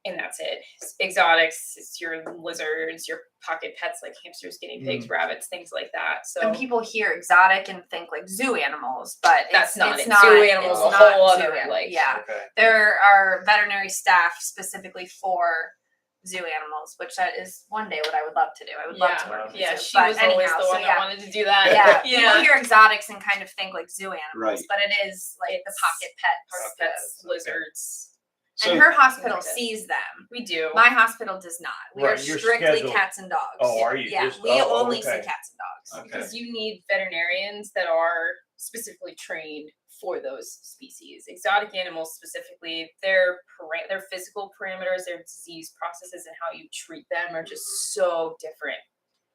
and that's it. Exotics, it's your lizards, your pocket pets like hamsters, guinea pigs, rabbits, things like that. So And people hear exotic and think like zoo animals, but that's not it's it. not. Zoo animals, it's a not whole zoo other animal. like Yeah, Okay. there are veterinary staff specifically for zoo animals, which that is one day what I would love to do. I would love to work at Yeah, the zoo. she But was always anyhow, the so one that wanted to do that. Yeah, yeah. people hear exotics and kind of think like zoo animals, Right. but it is like the pocket pets. Pocket pets, lizards. So And her hospital Like that. sees them. We do. My hospital does not. We are Right, you're strictly scheduled. cats and dogs. Oh, are you? Yeah, Just- we oh, only see okay. cats and dogs. okay. because you need veterinarians that are specifically trained for those species. Exotic animals specifically, their physical parameters, their disease processes, and how you treat them are just so different.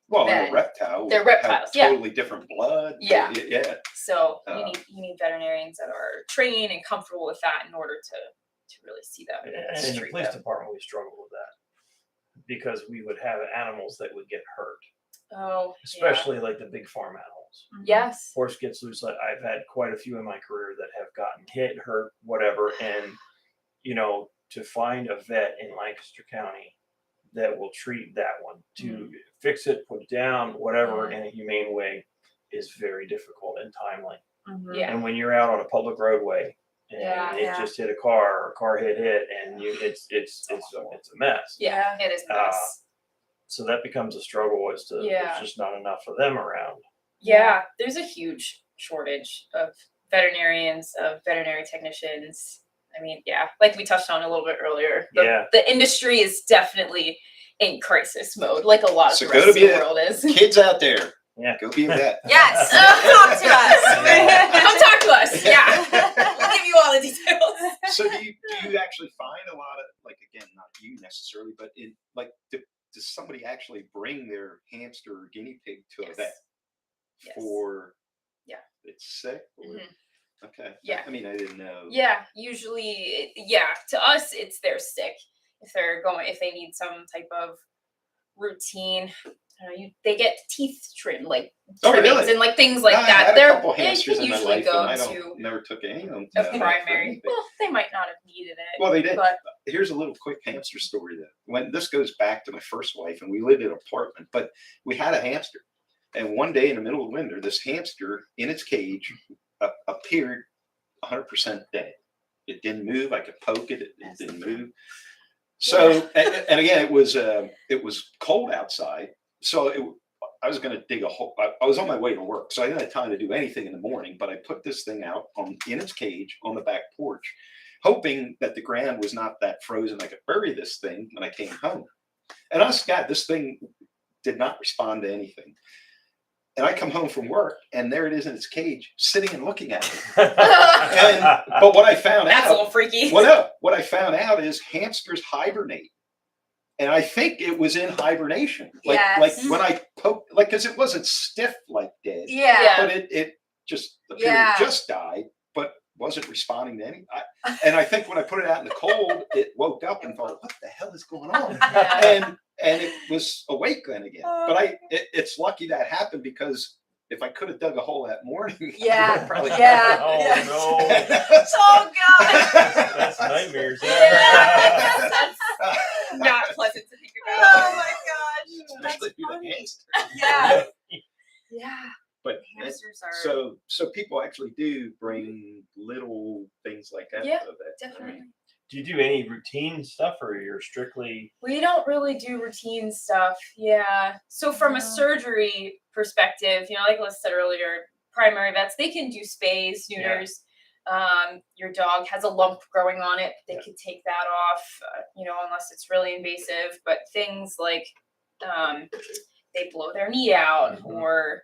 Well, Then and a reptile. they're would reptiles, have yeah. Totally different blood. Yeah. Yeah. So Uh, you need veterinarians that are trained and comfortable with that in order to really see them. And in the police department, we struggle with that because we would have animals that would get hurt, Oh, especially like the big farm animals. yes. Horse gets loose. I've had quite a few in my career that have gotten hit, hurt, whatever. And, to find a vet in Lancaster County that will treat that one, to fix it, put it down, whatever, in a humane way is very difficult and timely. Mhm. Yeah. And when you're out on a public roadway and Yeah. it just hit a car or a car hit, and it's a mess. Yeah, it is nice. So that becomes a struggle as to Yeah. there's just not enough of them around. Yeah, there's a huge shortage of veterinarians, of veterinary technicians. I mean, yeah, like we touched on a little bit earlier, the industry is definitely in crisis mode, like a lot of So the go rest to of the be world is. Kids out there, Yeah. go be a vet. Yes, talk to us. Come talk to us. Yeah, we'll give you all the details. So do you actually find a lot of, like, again, not you necessarily, but in like does somebody actually bring their hamster or guinea pig to a vet Yes. for it's sick? Or, Mhm. Okay. Yeah. I mean, I didn't know. Yeah, usually, to us, it's they're sick. If they need some type of routine, they get teeth trimmed, like Oh, trimmings really? and like things like I that. had a couple They hamsters can in my usually life, go and I to never took any of them. a to the vet for primary. anything. Well, they might not have needed it. Well, they did. But Here's a little quick hamster story though. When this goes back to my first wife, and we lived in an apartment, but we had a hamster. And one day in the middle of winter, this hamster in its cage appeared 100% dead. It didn't move. I could poke it. It didn't move. So, and again, it was cold outside. So I was going to dig a hole. I was on my way to work, so I didn't have time to do anything in the morning. But I put this thing out in its cage on the back porch, hoping that the ground was not that frozen. I could bury this thing when I came home. And honest to God, this thing did not respond to anything. And I come home from work, and there it is in its cage, sitting and looking at me. But what I found that's a out, little freaky. well, no, what I found out is hamsters hibernate. And I think it was in hibernation. Like when I poked, like, because it wasn't stiff like dead. Yeah. But it just appeared to just died, but wasn't responding to any. And I think when I put it out in the cold, it woke up and thought, what the hell is going on? And it was awake then again. But it's lucky that happened, because if I could have dug a hole that morning, I Yeah. would've probably Yeah. Oh no. Oh God. That's nightmares. That's not pleasant to think about. Oh my gosh. Especially if you're the hamster. Yeah. Yeah. But Hamsters are. so people actually do bring little things like that. Yeah, to the vet. Definitely. Do you do any routine stuff, or you're strictly? We don't really do routine stuff. Yeah. So from a surgery perspective, like Alyssa said earlier, primary vets, they can do spays, neuters. Your dog has a lump growing on it, they could take that off, unless it's really invasive. But things like they blow their knee out, or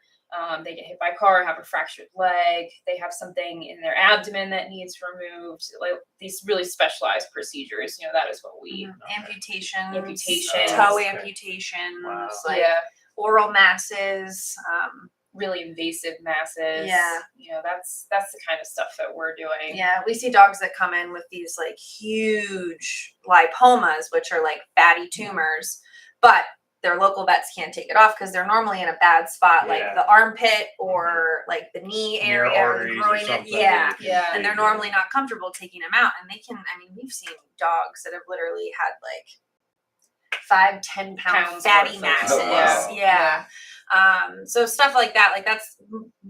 they get hit by a car, have a fractured leg, they have something in their abdomen that needs removed, like these really specialized procedures, that is what we Amputations, Amputations. toe Okay. amputations, Wow. like oral masses. Really invasive masses. Yeah. That's the kind of stuff that we're doing. Yeah, we see dogs that come in with these like huge lipomas, which are like fatty tumors, but their local vets can't take it off because they're normally in a bad spot, like Yeah. the armpit or like the knee Near area or the arteries or groin. something, Yeah. Yeah. And they're normally not comfortable taking them out. And they can, I mean, we've seen dogs that have literally had like 5-10 pound Pounds fatty worth of- masses. Oh, wow. Yeah. So stuff like that, like that's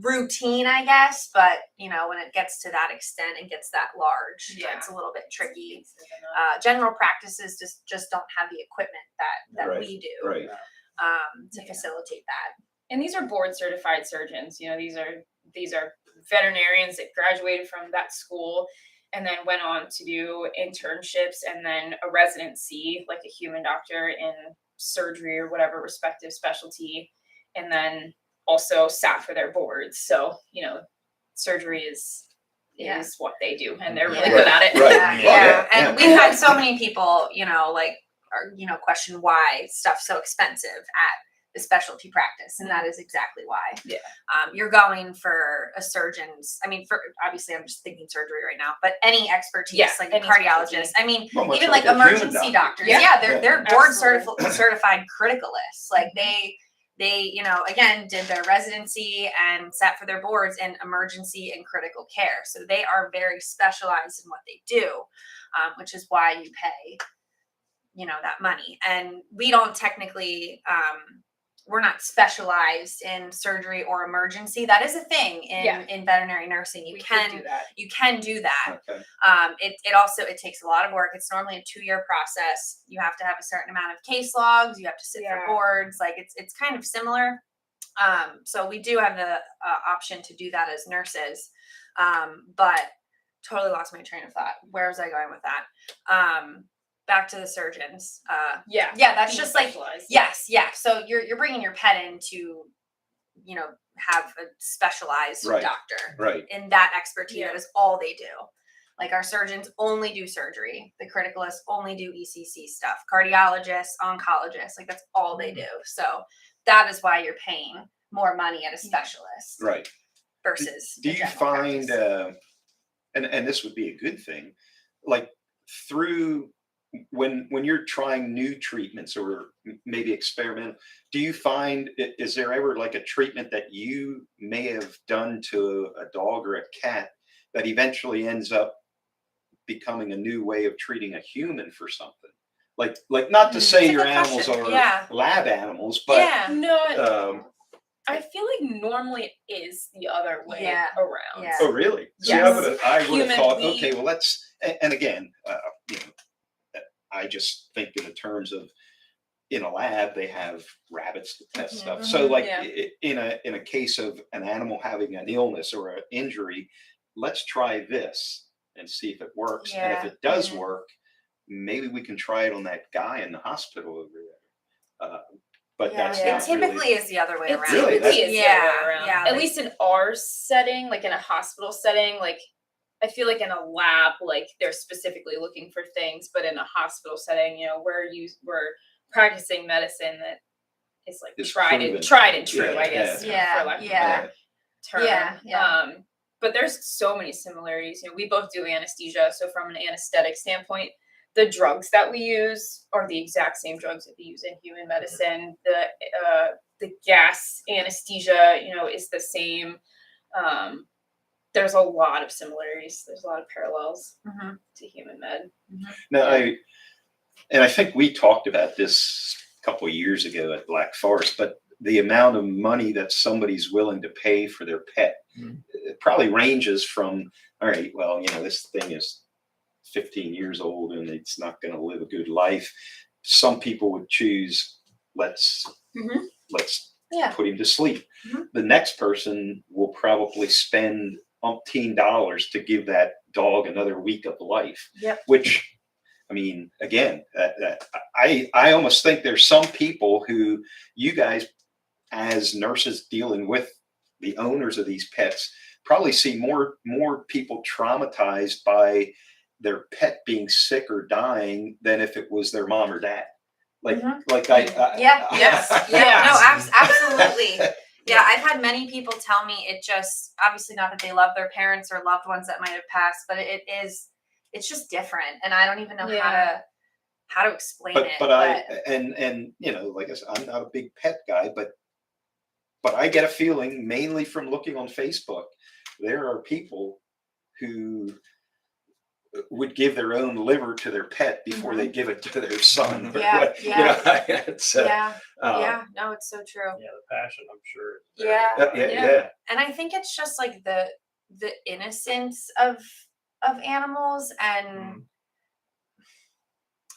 routine, I guess. But you know, when it gets to that extent and gets that large, Yeah. it's a little bit tricky. Yeah. General practices just don't have the equipment that Right, we do Right. to Yeah. facilitate that. And these are board certified surgeons. You know, these are veterinarians that graduated from that school and then went on to do internships and then a residency, like a human doctor in surgery or whatever respective specialty, and then also sat for their boards. So, you know, surgery is Yeah. what they do, and they're really Yeah. good at it. Right. Yeah, Well, yeah. yeah, And yeah. we've had so many people, you know, like, question why stuff's so expensive at the specialty practice, and that is exactly why. Yeah. You're going for a surgeon's. I mean, for obviously, I'm just thinking surgery right now, but any expertise, Yeah, like a any cardiologist. specialty. I mean, Well, much even like a human emergency doctor. doctors. Yeah. Yeah, they're board Absolutely. certified criticalists. Like they you know, again, did their residency and sat for their boards in emergency and critical care. So they are very specialized in what they do, which is why you pay, you know, that money. And we don't technically, we're not specialized in surgery or emergency. That is a thing in veterinary nursing. You We can do that. do that. Okay. It also takes a lot of work. It's normally a 2-year process. You have to have a certain amount of case logs. You have to sit for Yeah. boards. Like it's kind of similar. So we do have the option to do that as nurses. But totally lost my train of thought. Where was I going with that? Back to the surgeons. Yeah. That's Being just like specialized. yes, yeah. So you're bringing your pet in to, you know, have a specialized Right. doctor Right. in that expertise. Yeah. That is all they do. Like our surgeons only do surgery. The criticalists only do ECC stuff. Cardiologists, oncologists, like that's all they do. So that is why you're paying more money at a specialist Right. versus. Do a you general find, practice. and this would be a good thing, like through when you're trying new treatments or maybe experimental, do you find, is there ever like a treatment that you may have done to a dog or a cat that eventually ends up becoming a new way of treating a human for something? Like not to say It's a your good animals question. are Yeah. lab animals, but Yeah. No, I feel like normally it is the other way Yeah. around. Yeah. oh really? See, Yes. I would have thought, Human- okay, well let's, and again, you know, I just think in the terms of in a lab they have rabbits to test Mhm. stuff. So like Yeah. in a case of an animal having an illness or an injury, let's try this and see if it works. And if Yeah. it does Mhm. work, maybe we can try it on that guy in the hospital over there. But Yeah. that's It not typically really, is the other way It around. Really? typically is the other way Yeah, around. yeah, At like- least in our setting, like in a hospital setting, like I feel like in a lab, like they're specifically looking for things, but in a hospital setting, you know, we're practicing medicine that is like Is tried proven. and true, Yeah, I guess, yeah. for lack of a Yeah. better term. Yeah. But there's so many similarities. You know, we both do anesthesia, so from an anesthetic standpoint, the drugs that we use are the exact same drugs that we use in human medicine. The gas anesthesia, you know, is the same. There's a lot of similarities. There's a lot of parallels Mhm. to human med. no, I think we talked about this a couple of years ago at Black Forest, but the amount of money that somebody's willing to pay for their pet, Mhm. it probably ranges from, all right, well, you know, this thing is 15 years old and it's not going to live a good life. Some people would choose, let's Mhm. Yeah. put him to sleep. Mhm. The next person will probably spend $umpteen to give that dog another week of life. Yep. Which, I mean, again, I almost think there's some people who, you guys as nurses dealing with the owners of these pets, probably see more people traumatized by their pet being sick or dying than if it was their mom or dad. Like, Mhm. like Yeah. Yes. Yeah. No. Absolutely. I Yeah, I've had many people tell me it just, obviously not that they love their parents or loved ones that might have passed, but it's just different. And I don't even know how Yeah. to how to explain but it. and you know, like I said, I'm not a big pet guy, but I get a feeling, mainly from looking on Facebook, there are people who would give their own liver to their pet before they give it to their son. Or Yeah, what, yeah. You know, it's, yeah, no, it's so true. Yeah, the passion, I'm sure. is Yeah, very- yeah. And I think it's just like the innocence of animals, and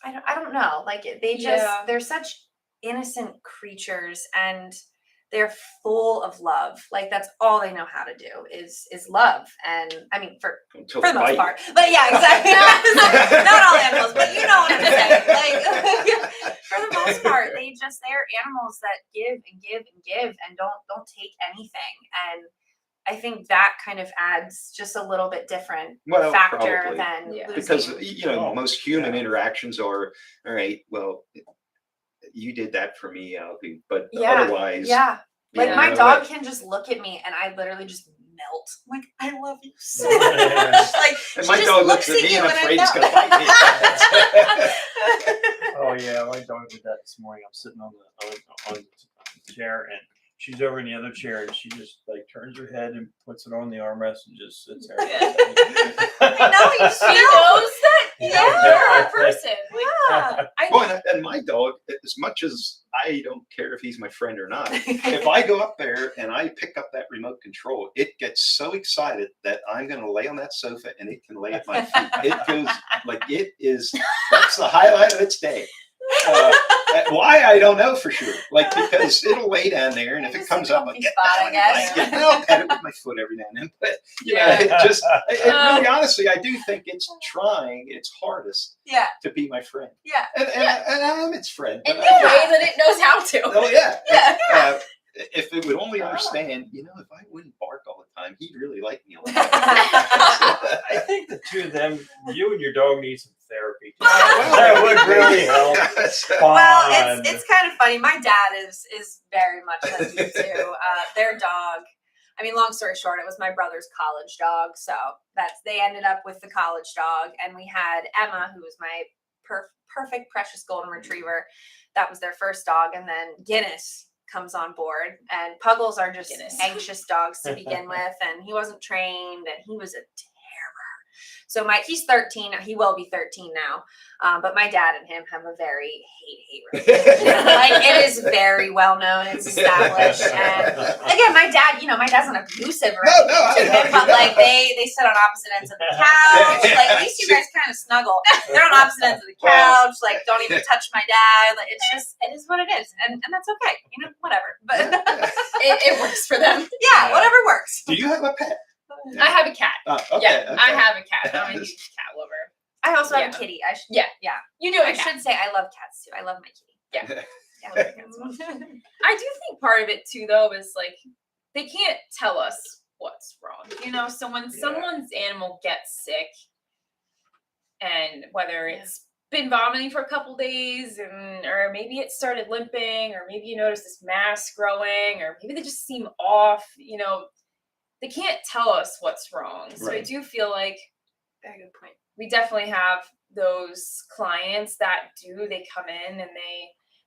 I don't know, like they just they're such innocent creatures, and they're full of love. Like that's all they know how to do is love. And I mean, for the most part, but yeah, exactly. Not all animals, but you know what I'm saying. Like for the most part, they're animals that give and give and give and don't take anything. And I think that kind of adds just a little bit different factor probably. than losing. Because you know, most human interactions are, all right, well, you did that for me, Alfie, but otherwise, like my dog can just look at me and I literally just melt. I'm like, I love you so much. Like, and she my just dog looks looks at me and I'm afraid he's I gonna bite me. Oh yeah, my dog did that this morning. I'm sitting on the chair, and she's over in the other chair, and she just like turns her head and puts it on the armrest and just sits there. No, She knows that you're a person. Well, and my dog, as much as I don't care if he's my friend or not, if I go up there and I pick up that remote control, it gets so excited that I'm going to lay on that sofa and it can lay at my feet. It goes like that's the highlight of its day. Why, I don't know for sure. Like, because it'll lay down there, and if it comes up, I'll pet it with my foot every now and then. But you know, it really, honestly, I do think it's trying its hardest to be my friend. Yeah. And I'm its friend. In the way that it knows how to. Oh yeah. If it would only understand, you know, if I wouldn't bark all the time, he'd really like me a lot. I think the two of them, you and your dog, need some therapy. Well, that would really help. Well, it's kind of funny. My dad is very much like you too. Their dog. I mean, long story short, it was my brother's college dog. So they ended up with the college dog, and we had Emma, who was my perfect precious golden retriever. That was their first dog, and then Guinness comes on board, and Puggles are just anxious dogs to begin with, and he wasn't trained, and he was a terror. So he's 13. He will be 13 now. But my dad and him have a very hate relationship. Like, it is very well known. It's established. And again, my dad's not abusive or anything to him, but like they sit on opposite ends of the couch. Like, at least you guys kind of snuggle. They're on opposite ends of the couch. Like, don't even touch my dad. Like, it is what it is, and that's okay. You know, whatever. But it works for them. Yeah, whatever works. Do you have a pet? I have a cat. Okay. I have a cat. I'm a huge cat lover. I also have a kitty. Yeah. You do. I should say I love cats too. I love my kitty. Yeah. I do think part of it too, though, is like they can't tell us what's wrong. You know, so when someone's animal gets sick, and whether it's been vomiting for a couple days, or maybe it started limping, or maybe you notice this mass growing, or maybe they just seem off. You know, they can't tell us what's wrong. So I do feel like, very good point. We definitely have those clients that they come in and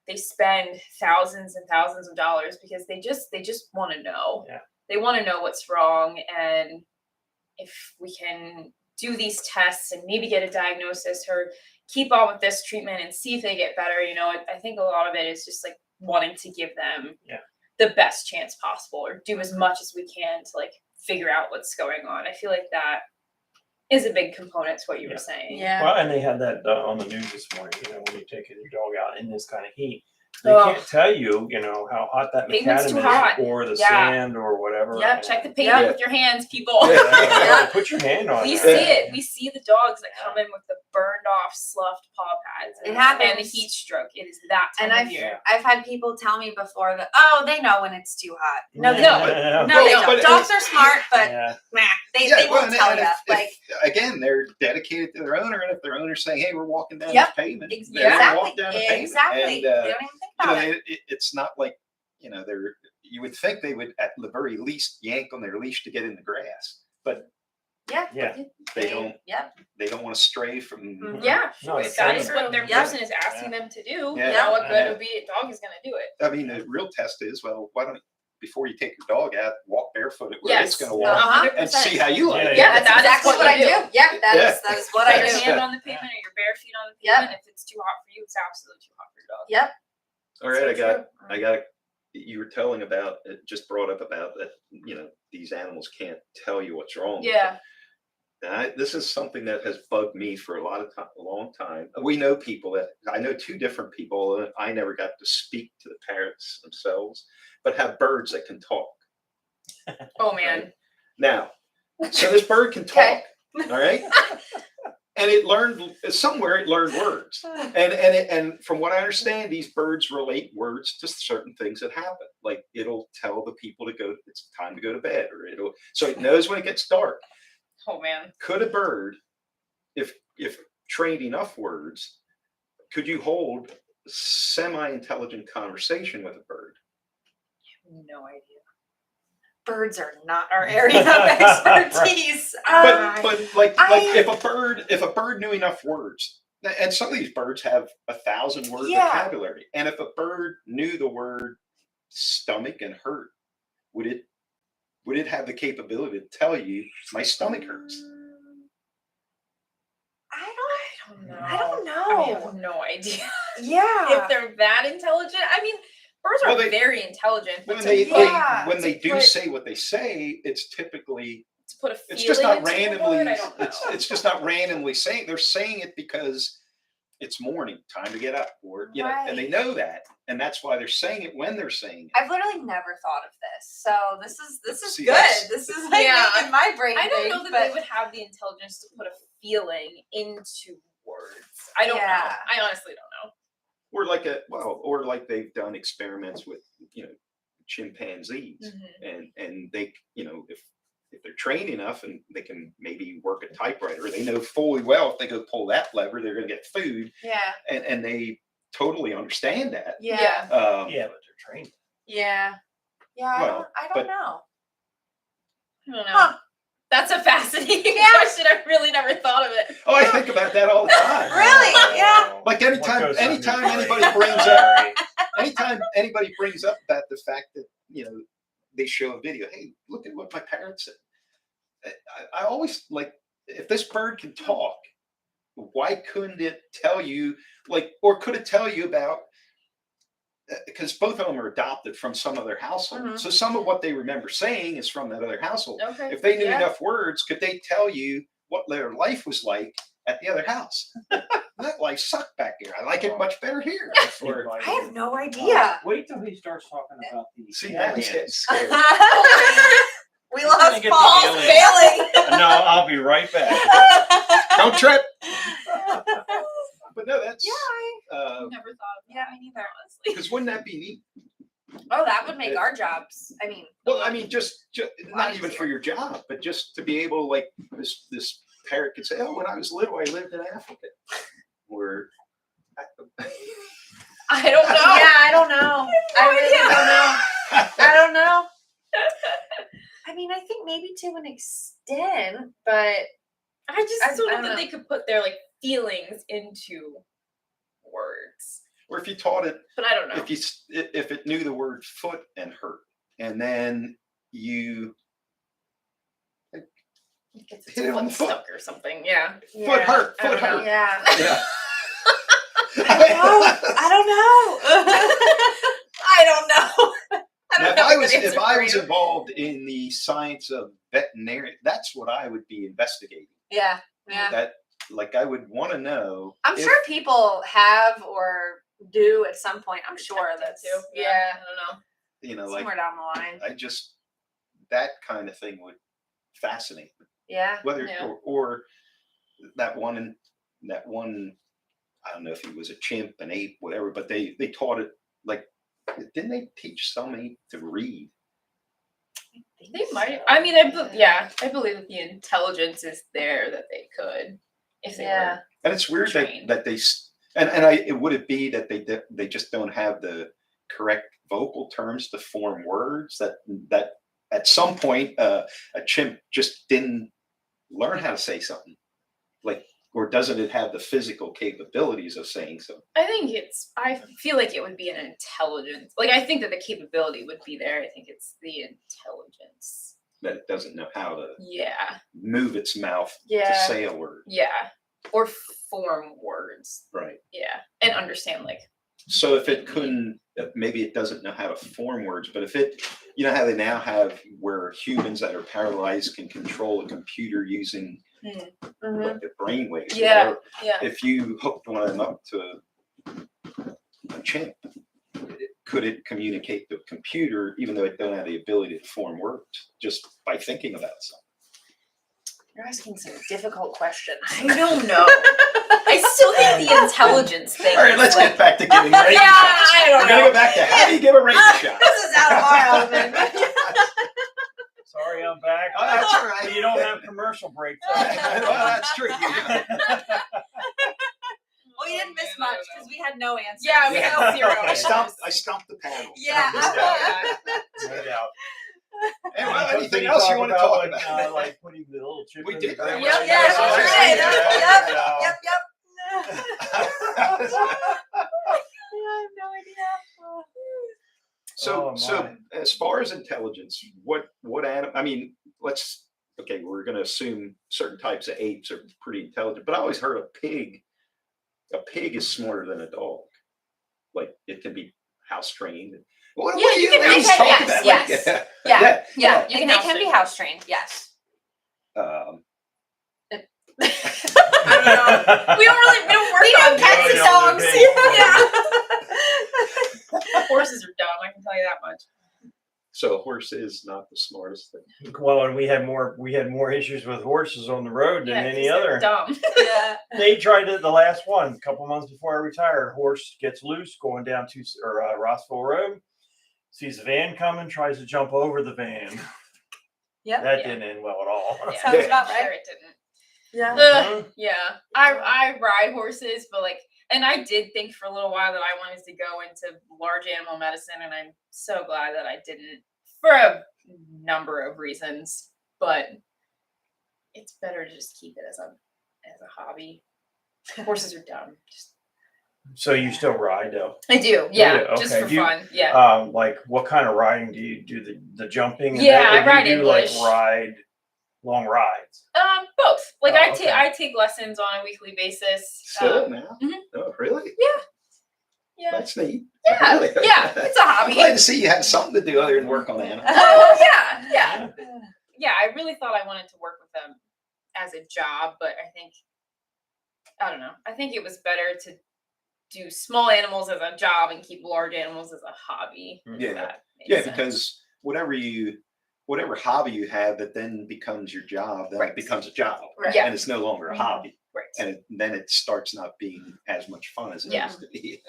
they spend thousands and thousands of dollars because they just want to know. Yeah. They want to know what's wrong, and if we can do these tests and maybe get a diagnosis or keep on with this treatment and see if they get better. You know, I think a lot of it is just like wanting to give them the best chance possible, or do as much as we can to like figure out what's going on. I feel like that is a big component to what you were saying. Yeah. Well, and they had that on the news this morning. You know, when you're taking your dog out in this kind of heat, they can't tell you, you know, how hot that Pavement's too macadam hot. is, or the sand, or whatever. Yep. Check the pavement with your hands, people. Put your hand on it. We see it. We see the dogs that come in with the burned off, sloughed paw pads. It happens. And the heat stroke. It is that time of year. I've had people tell me before that, they know when it's too hot. No, they don't. No, they don't. Dogs are smart, but they won't tell you. Like, again, they're dedicated to their owner, and if their owner's saying, "Hey, we're walking down the pavement," exactly. they're gonna walk down the pavement. Exactly. And, they don't even think about it. It's not like, you know, you would think they would at the very least yank on their leash to get in the grass, but Yeah. Yeah. They don't. Yep. They don't want to stray from. Mhm. Yeah, No, if it's that true. is what their Yeah. person is asking them to do, Yeah. you know, a Yeah. good obedient dog is gonna do it. I mean, the real test is, well, why don't before you take your dog out, walk barefooted where Yes, it's going to Yeah. walk, 100%. and see how you like Yeah, it. Yeah, That's that is exactly what I you do. Yeah, that is what I Your do. hand on the pavement or your bare feet on the Yep. pavement. If it's too hot for you, it's absolutely too hot for your dog. Yep. All right, So I got. You were telling about it. Just brought up about that. You know, these animals can't tell you what's wrong. with Yeah. them. This is something that has bugged me for a long time. We know people that I know 2 different people. I never got to speak to the parrots themselves, but have birds that can talk. Oh man. Now, so this bird can talk. Okay. All right. And it learned somewhere. It learned words, and from what I understand, these birds relate words to certain things that happen. Like it'll tell the people to go. It's time to go to bed, or so it knows when it gets dark. Oh man. Could a bird, if trained enough words, could you hold semi-intelligent conversation with a bird? No idea. Birds are not our area of expertise. But like I- if a bird knew enough words, and some of these birds have 1,000 word Yeah. vocabulary, and if a bird knew the word stomach and hurt, would it have the capability to tell you my stomach hurts? I don't know. I don't I know. have no idea. Yeah. If they're that intelligent, I mean, birds are Well, very intelligent. But When to they, put, Yeah, when they to do put- say what they say, it's typically to put a feeling it's just not into a randomly. word, I don't know. It's just not randomly saying. They're saying it because it's morning, time to get up, or you know, and they Right. know that, and that's why they're saying it when they're saying it. I've literally never thought of this, so this is See, good. that's- This is like Yeah. making my brain. I don't think, know that but they would have the intelligence to put a feeling into words. I don't know. Yeah. I honestly don't know. Or like they've done experiments with chimpanzees, and they if they're trained enough and they can maybe work a typewriter, they know fully well if they go pull that lever, they're going to get food, yeah, and they totally understand that. yeah, Yeah. Yeah, but they're trained. yeah, yeah. Well, I but- don't know. I don't know. Huh. That's a fascinating Yeah. question. I really never thought of it. Oh, I think about that all the time. Really? Yeah. Like What anytime goes on your anybody brain? brings up anytime anybody brings up that the fact that they show a video, hey, look at what my parents said. I always like, if this bird can talk, why couldn't it tell you, or could it tell you about, because both of them are adopted from some other household, Mhm. so some of what they remember saying is from that other household. Okay. If they knew Yeah. enough words, could they tell you what their life was like at the other house? That life sucked back here. I like it much better here. Or, I have no idea. Wait till he starts talking about the see, now he's getting scared. We He's gonna lost get the Paul alien. failing. No, I'll be right back. Don't trip. But no, that's I never thought of that. Yeah, me neither. Honestly. because wouldn't that be neat? Oh, that would make our jobs. I mean, Well, I mean, just lot not even easier. for your job, but just to be able, like this parrot could say, "Oh, when I was little, I lived in Africa," or I don't know. yeah, I don't know. I really don't know. I don't know. I mean, I think maybe to an extent, but I just I don't know don't that know. they could put their feelings into words. or if you taught it, But I don't know. if it knew the word foot and hurt, and then you It gets its hit it on the foot. stuck or something. Yeah. foot hurt, I don't foot know. hurt. yeah. Yeah. I don't know. I don't know. I Now, don't know. a good if answer I for was you. involved in the science of veterinarian, that's what I would be investigating. Yeah, yeah. That, I would want to know. I'm if- sure people have or do at some point. I'm sure that's too. yeah, I don't know. somewhere down the line. That kind of thing would fascinate me. Yeah. Whether Yeah. or that one, I don't know if he was a chimp, an ape, whatever, but they taught it, didn't they teach some ape to read? They might. I mean, I believe that the intelligence is there that they could, if they Yeah. were. And it's weird Trained. that would it be that they just don't have the correct vocal terms to form words that at some point a chimp just didn't learn how to say something? Like, or doesn't it have the physical capabilities of saying something? I feel like it would be an intelligence. Like, I think that the capability would be there. I think it's the intelligence. That it doesn't know how to Yeah. move its mouth to Yeah. say a word. Yeah. Or form words. Right. Yeah. And understand, like, So if it couldn't, maybe it doesn't know how to form words, but if it, you know how they now have where humans that are paralyzed can control a computer using like the brain waves. Yeah. Or yeah. if you hooked one of them up to a chimp, could it communicate to a computer even though it don't have the ability to form words just by thinking about something? You're asking some difficult questions. I don't know. I still think the intelligence thing. All right, let's get back to giving rabies Yeah, shots. I don't We're gonna know. go back to how do you give a rabies shot? This is out of our element. Sorry, I'm back. Oh, that's all right. You don't have commercial breaks. Well, that's true. We didn't miss much because we had no answers. Yeah, we had 0 I stumped the panel. Yeah. No doubt. Hey, well, Did anything you else you want to talk when, about? like putting the little chip We in did the that. ground? Yeah, Yeah, that's yeah, right. Yep. I have no idea. So, Oh, so my. as far as intelligence, what animal? I mean, we're going to assume certain types of apes are pretty intelligent, but I always heard a pig is smarter than a dog. Like it can be house trained. What Yeah, do you can ladies make it- talk yes, about? yes. Like, Yeah. Yeah, You you can, can they house can be train. house trained, yes. Um, I don't know. We don't work We on know Ken's Yeah, songs. yeah. Yeah. Horses are dumb, I can tell you that much. so a horse is not the smartest thing. Well, and we had more issues with horses on the road than Yeah, 'cause any they're other. dumb. Yeah. They tried it the last one a couple months before I retired. Horse gets loose going down to Rossville Road, sees a van coming, tries to jump over the van. Yep. That Yeah. didn't end well at all. Yeah, Sounds about sure right. it didn't. Yeah. Mhm. Yeah, I ride horses, but like, and I did think for a little while that I wanted to go into large animal medicine, and I'm so glad that I didn't for a number of reasons. But it's better to just keep it as a hobby. Horses are dumb. So you still ride though? I do, yeah, you? just Okay. for Do you- fun. Yeah, Like what kind of riding do you do? The jumping? And Yeah, that, or I do you ride do English. like ride long rides. both. Like Oh, okay. I take lessons on a weekly basis. Still now? mhm. Oh, really? Yeah, That's neat. yeah, Really? yeah. It's a I'm hobby. glad to see you have something to do other than work on animals. Oh yeah. Yeah, I really thought I wanted to work with them as a job, but I don't know. I think it was better to do small animals as a job and keep large animals as a hobby. if Yeah. that makes Yeah, sense. because whatever hobby you have that then becomes your job, then Right. it becomes a job. Right. Yeah. And it's no longer a Mhm. hobby. Right. And then it starts not being as much fun as it Yeah. used to be.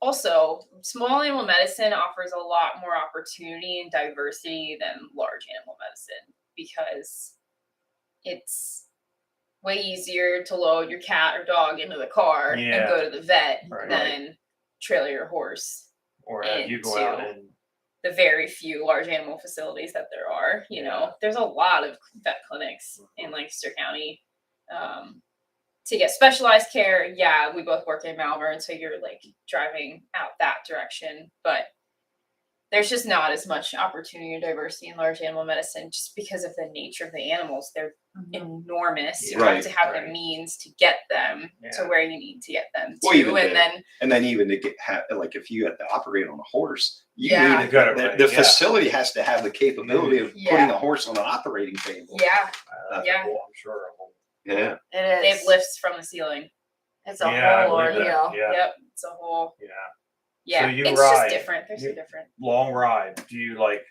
Also, small animal medicine offers a lot more opportunity and diversity than large animal medicine because it's way easier to load your cat or dog into the car Yeah. and go to the vet Right. than trail your horse. Or have you go out Into- and The very few large animal facilities that there are, you Yeah. know, there's a lot of vet clinics in Lancaster County. To get specialized care, yeah, we both work in Malvern, so you're like driving out that direction, but there's just not as much opportunity or diversity in large animal medicine just because of the nature of the animals. They're enormous. You Right, have to have right. the means to get them to Yeah. where you need to get them Well, to, even and the- then And then even to like if you have to operate on a horse, you Yeah. need You gotta the, ride, the yeah. facility has to have the capability of Yeah. putting a horse on an operating table. yeah, that's Yeah. a whole, I'm sure. Yeah. It they is. have lifts from the ceiling. It's a Yeah, I whole believe that. ordeal. Yeah. Yep, it's a whole Yeah. yeah. you it's ride. just different. They're so You- different. Long ride. Do you like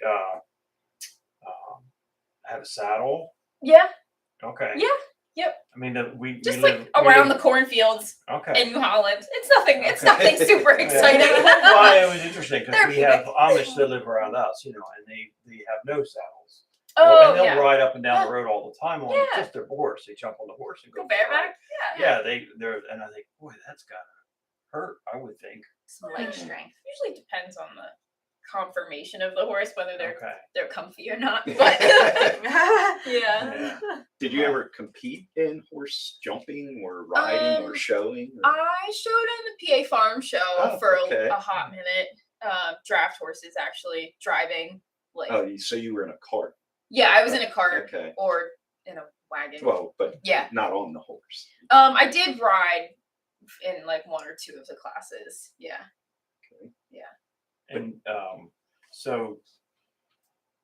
have a saddle? Yeah, Okay. Yeah, yep. I mean, we just we like live, we around live- the cornfields Okay. in New Holland. It's nothing. It's Okay. nothing super Yeah. exciting. Well, it was interesting because They're we have big. Amish that live around us, you know, and they have no saddles. Oh and they'll yeah. ride up and down the road all the time on Yeah. just their horse. They jump on the horse and go Go for a ride. bareback. Yeah. Yeah, they're and I think, boy, that's gotta hurt. I would think. Some leg strength. Usually depends on the conformation of the horse, whether they're Okay. they're comfy or not. But yeah. Yeah. Did you ever compete in horse jumping or riding or showing? Or? I showed in the PA Farm Show Oh, for okay. a hot minute. Draft horses actually driving. Like, So you were in a cart. yeah, I was in a cart Okay. or in a wagon. Well, but yeah, not on the horse. I did ride in like 1 or 2 of the classes. Yeah. Okay. Yeah. And so,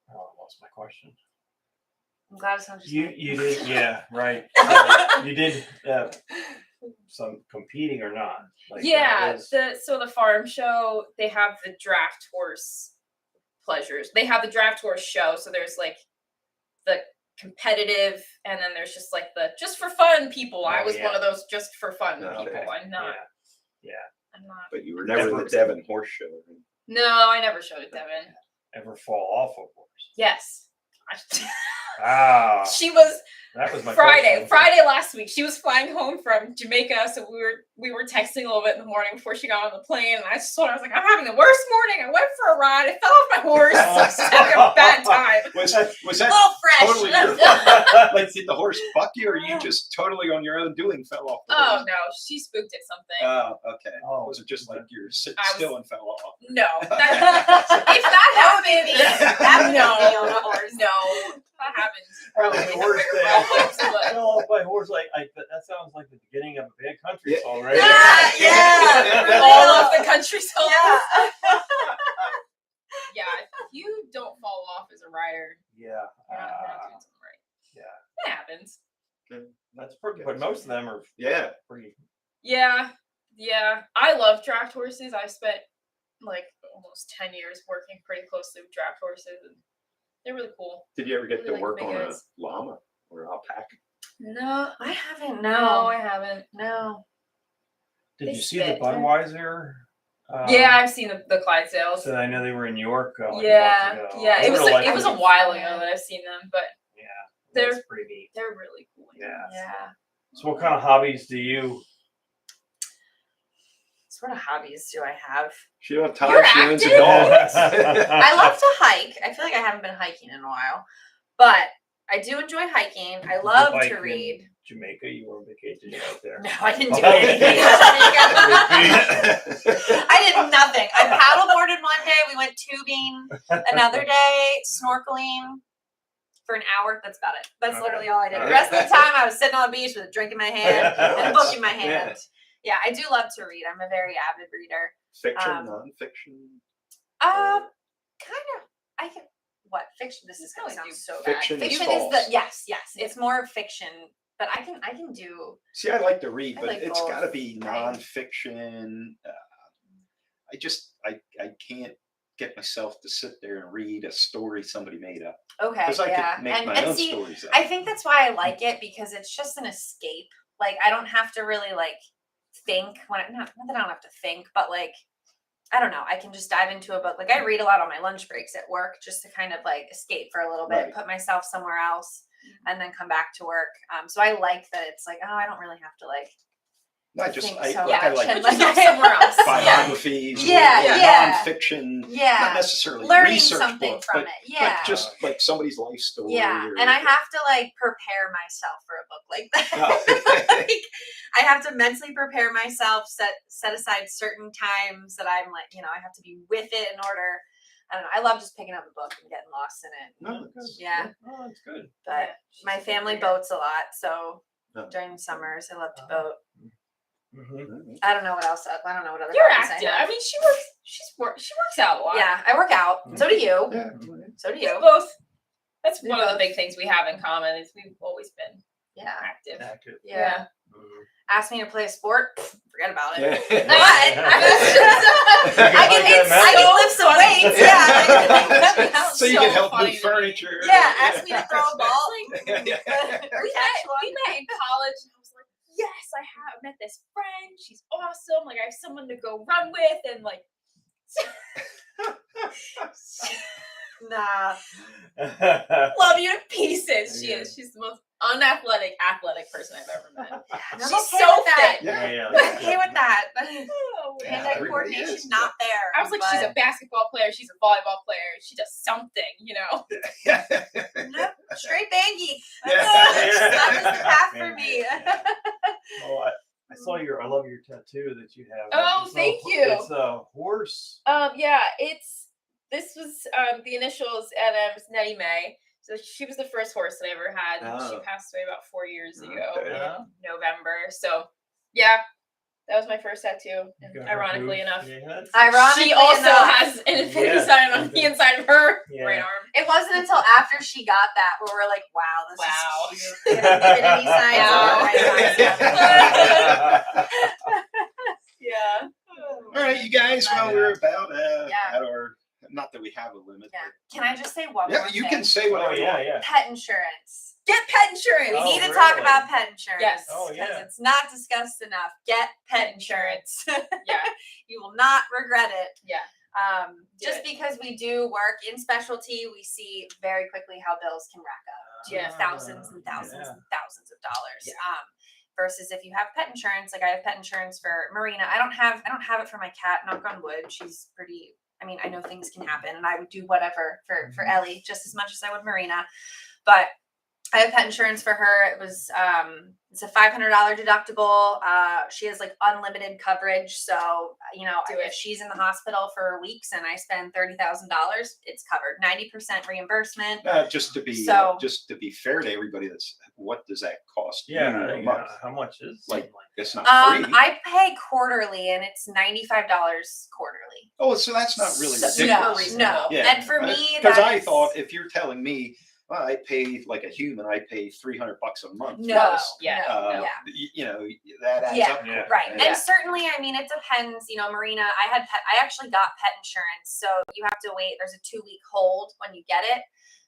I lost my question. I'm glad it's not just You did, yeah, right. You did some competing or not? Like Yeah, that was- so the farm show, they have the draft horse pleasures. They have the draft horse show, so there's like the competitive, and then there's just like the just for fun people. I Oh, was yeah. one of those just for fun Okay. people. I'm not. Yeah. I'm not. But you were never Never- the Devon horse show. No, I never showed it, Devin. Ever fall off a horse? Yes. Ah, She was that was my Friday question. last week. She was flying home from Jamaica, so we were texting a little bit in the morning before she got on the plane, and I just told her, I was like, I'm having the worst morning. I went for a ride, I fell off my horse. I was just having a bad time. Was a that little fresh. totally your fault? Like, did the horse buck you, or you just totally on your own doing fell off the Oh horse? no, she spooked at something. Oh, okay. Oh, Was it just like you're sitting I was- still and fell off? No, if that would be happened, me. That would be no, me on a horse. no, that happens. That was Probably the worst bigger thing. problems, but Fell off my horse. Like that sounds like the beginning of a bad country Yeah. song, right? Yeah. all of the country songs. Yeah. Yeah, if you don't fall off as a rider, Yeah. you're not doing something right. Yeah. That happens. That's pretty. But most of them are Yeah. pretty. Yeah. I love draft horses. I spent like almost 10 years working pretty closely with draft horses, and they're really cool. Did you ever get to Really like work big on a guys. llama or alpaca? No, I haven't. no, No. I haven't. No. Did They you see the spit. Budweiser? Yeah, I've seen the Clydesdales. So I know they were in New York. Like a month Yeah, ago. yeah. I It was would've liked it was to- a while ago that I've seen them, but Yeah, They're- that's pretty neat. they're really cool. Yeah. Yeah. So what kind of hobbies do you? What sort of hobbies do I have? She don't have time. You're She owns a active. dog. I love to hike. I feel like I haven't been hiking in a while, but I do enjoy hiking. I Did you love hike to in read. Jamaica, you were on vacation out there. No, I didn't do Oh, anything. I did nothing. I paddleboarded one day. We went tubing. Another day, snorkeling for an hour. That's about it. That's Okay. literally all I did. The Alright. rest of the time, I was sitting on the beach with a drink in my hand and a book in my Yeah. hand. Yeah, I do love to read. I'm a very avid reader. Fiction, non-fiction. Kind of. I can. What fiction? This is gonna Probably do sound so fiction bad. is Fiction is false. the yes. It's more fiction, but I can do. See, I like to read, I but like it's both, got to be right? non-fiction. I can't get myself to sit there and read a story somebody made up, Okay, because I yeah, could make my and own see, stories up. I think that's why I like it because it's just an escape. Like I don't have to really like think when not that I don't have to think, but like I don't know. I can just dive into a book. Like I read a lot on my lunch breaks at work just to kind of like escape for a little bit, Right. put myself somewhere else, and then come back to work. So I like that it's like, oh, I don't really have to like I just think I so like, I much like and, Just go somewhere else. biographies, Yeah, or yeah. non-fiction, not yeah, necessarily learning research something books, from but, it. Yeah. but just like somebody's life story. Yeah, or, and I have to like prepare myself for a book like that. Oh. Like, I have to mentally prepare myself, set aside certain times that I'm like, I have to be with it in order. I don't know. I love just picking up a book and getting lost in it. No, it's- Yeah. Oh, that's good. But my family boats a lot, so Oh. during summers I love to boat. Mm-hmm. I don't know what else. I don't know what other. You're hobbies active. I I have. mean, she works out a lot. Yeah, I work out. So do you. Yeah. So do We you. both. That's We one of the both. big things we have in common is we've always been Yeah. active. Active. Yeah. Mhm. Ask me to play a sport. Forget about it. Yeah. But I can Like that I can mountain? lift some weights. Yeah. So you So can help funny move to me. furniture. Yeah. Ask me to throw a ball. We met in college, and I was like, yes, I have met this friend. She's awesome. Like I have someone to go run with, and like. Nah. Love you to pieces. She Yeah. is. She's the most athletic person I've ever met. I'm She's okay so with that. fit. Yeah. Yeah. I'm okay with that. Oh, Yeah, Hand-eye everybody coordination is. not there. I was like, she's a basketball player, she's a volleyball player, she does something, you know. Nope, straight bangy. Yeah. That was the path for me. Oh, I saw I love your tattoo that you have. Oh, thank you. It's a horse. Yeah, this was the initials, and it was Nettie Mae. So she was the first horse that I ever had. She Oh. passed away about 4 years ago Okay. in November. So yeah, that was my first tattoo. You And got her ironically too. enough, Yeah. Ironically she also enough, has an infinity Yes. sign on the inside of her Yeah. right arm. it wasn't until after she got that where we're like, wow, this Wow. is cute. Infinity signs on Wow. our right arms. Yeah. All right, you guys. Well, we're about Yeah. at our. Not that we have a limit. Yeah. Can I just say one Yeah, more you thing? can say Oh whatever. you yeah, want. yeah. Pet insurance. Get pet insurance. We Oh, need to talk really? about pet insurance. Yes. Oh, Because yeah. it's not discussed enough. Get pet insurance. Yeah. You will not regret it. Yeah. Do Just it. because we do work in specialty, we see very quickly how bills can rack up to Yeah. thousands and thousands Yeah. and thousands of dollars. Yeah. Versus if you have pet insurance, like I have pet insurance for Marina. I don't have it for my cat, knock on wood. She's pretty, I mean, I know things can happen and I would do whatever for Ellie just as much as I would Marina. But I have pet insurance for her. It was it's a $500 deductible. She has like unlimited coverage. So, you know, Do if it. she's in the hospital for weeks and I spend $30,000, it's covered. 90% reimbursement. Just to be So- fair to everybody, what does that cost? you Yeah, a month? how much is Like, something It's not free. I pay quarterly and it's $95 quarterly. Oh, so that's not really So- ridiculous. No. Yeah. And for me, Because I that's- thought if you're telling me, well, I pay like a human, I pay $300 a month. No, plus, Yeah. no, yeah. You know, that adds Yeah, up. Yeah. quick. Right. Yeah. And certainly, I mean, it depends. You know, Marina, I actually got pet insurance. So you have to wait. There's a 2-week hold when you get it.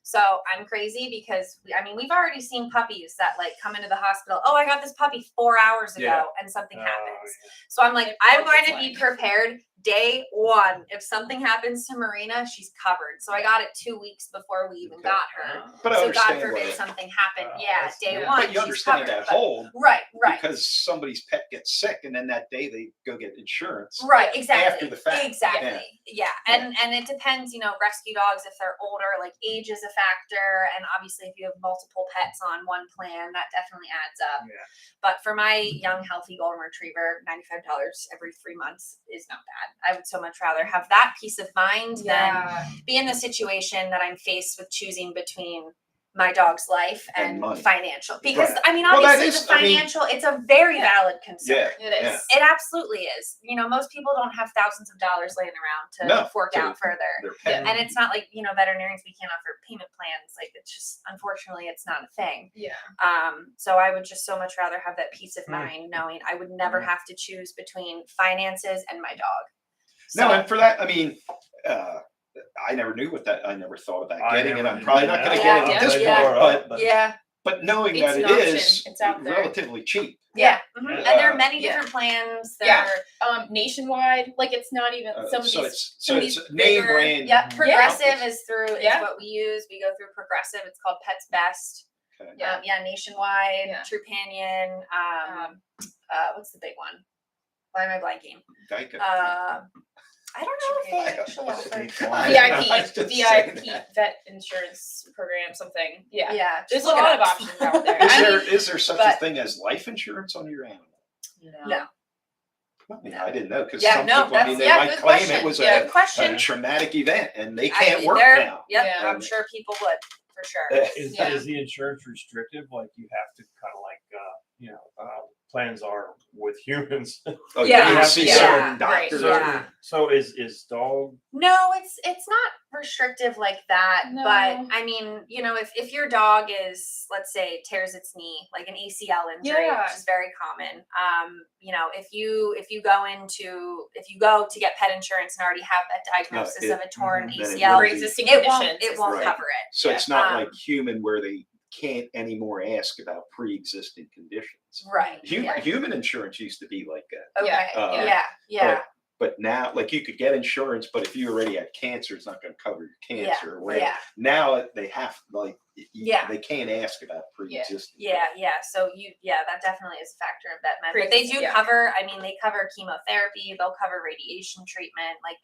So I'm crazy because we've already seen puppies that like come into the hospital. Oh, I got this puppy 4 hours ago Yeah. and something Oh, happens. yeah. So I'm like, It I'm broke going its to be leg. prepared day one. If something happens to Marina, she's covered. So I got it 2 weeks before we even Okay. got her. But I So understand God forbid why- something happened. Oh, Yeah, that's- day yeah. one. But you she's understand covered, that but- hold Right. because somebody's pet gets sick and then that day they go get insurance. Right, exactly. After the fact. Exactly. Yeah. And it depends, you know, rescue dogs, if they're older, like age is a factor. And obviously if you have multiple pets on one plan, that definitely adds up. Yeah. But for my young, healthy golden retriever, $95 every 3 months is not bad. I would so much rather have that peace of mind than be in the situation that I'm faced with choosing between my dog's life And and money. financial. Because Right. I mean, Well, that obviously is- the financial, it's a very Yeah. valid concern. Yeah. It is. It absolutely is. You know, most people don't have thousands of dollars laying around to No, fork to- out for Their pet. and it's not like, you know, veterinarians, we can't offer payment plans. Like it's just, unfortunately, it's not a thing. Yeah. So I would just so much rather have that peace of Mm. mind knowing I would never Mm. have to choose between finances and my dog. No, So- and for that, I mean, I never knew what that. I never thought about I getting it. never I'm did probably that. not going to Yeah, get it at yeah, this yeah. point, yeah. but knowing It's that an it option. is It's out there. relatively cheap. Yeah. Mhm. Yeah. And there are many Yeah. different plans. There Yeah. are Nationwide, like it's not even some of So these. it's some of these name bigger- brand. yeah, Progressive companies. is through is Yeah. what we use. We go through Progressive. It's called Pets Best. Okay. Yeah. Nationwide, Yeah. Trupanion. What's the big one? Why am I blanking? Geico. I don't know if they I don't actually know. offer. I was just saying VIP that. vet insurance program, something. Yeah. Yeah, There's just a look it lot of up. options out there. Is there such a but- thing as life insurance on your animal? No. I mean, No. I didn't know because Yeah, some no, people, I mean, they that's- might good claim question. it was Yeah, Good a question. traumatic event and they I can't mean, work they're- now. Yep, Yeah. I'm sure people would for sure. Is, Yeah. is the insurance restrictive? Like you have to kind of like, plans are with humans. Oh, Yeah, you see yeah, certain right, doctors. yeah. So is dog? No, it's not restrictive like that. No. But I mean, you know, if your dog is, let's say, tears its knee, like an ACL injury, Yeah. which is very common. You know, if you go to get pet insurance and already have that diagnosis of a torn then it ACL, wouldn't Pre-existing it conditions. won't Right. cover it. So Yeah. it's not like Um, human where they can't anymore ask about pre-existing conditions. Right. Human, Yeah. human insurance used to be like that. Okay. Yeah, Uh, Yeah. Yeah. But now, like, you could get insurance, but if you already had cancer, it's not going to cover your cancer. Where Yeah. now they have, like, Yeah. they can't ask about pre-existing. Yeah. So that definitely is a factor in vet med. But they do Yeah. cover. I mean, they cover chemotherapy. They'll cover radiation treatment. Like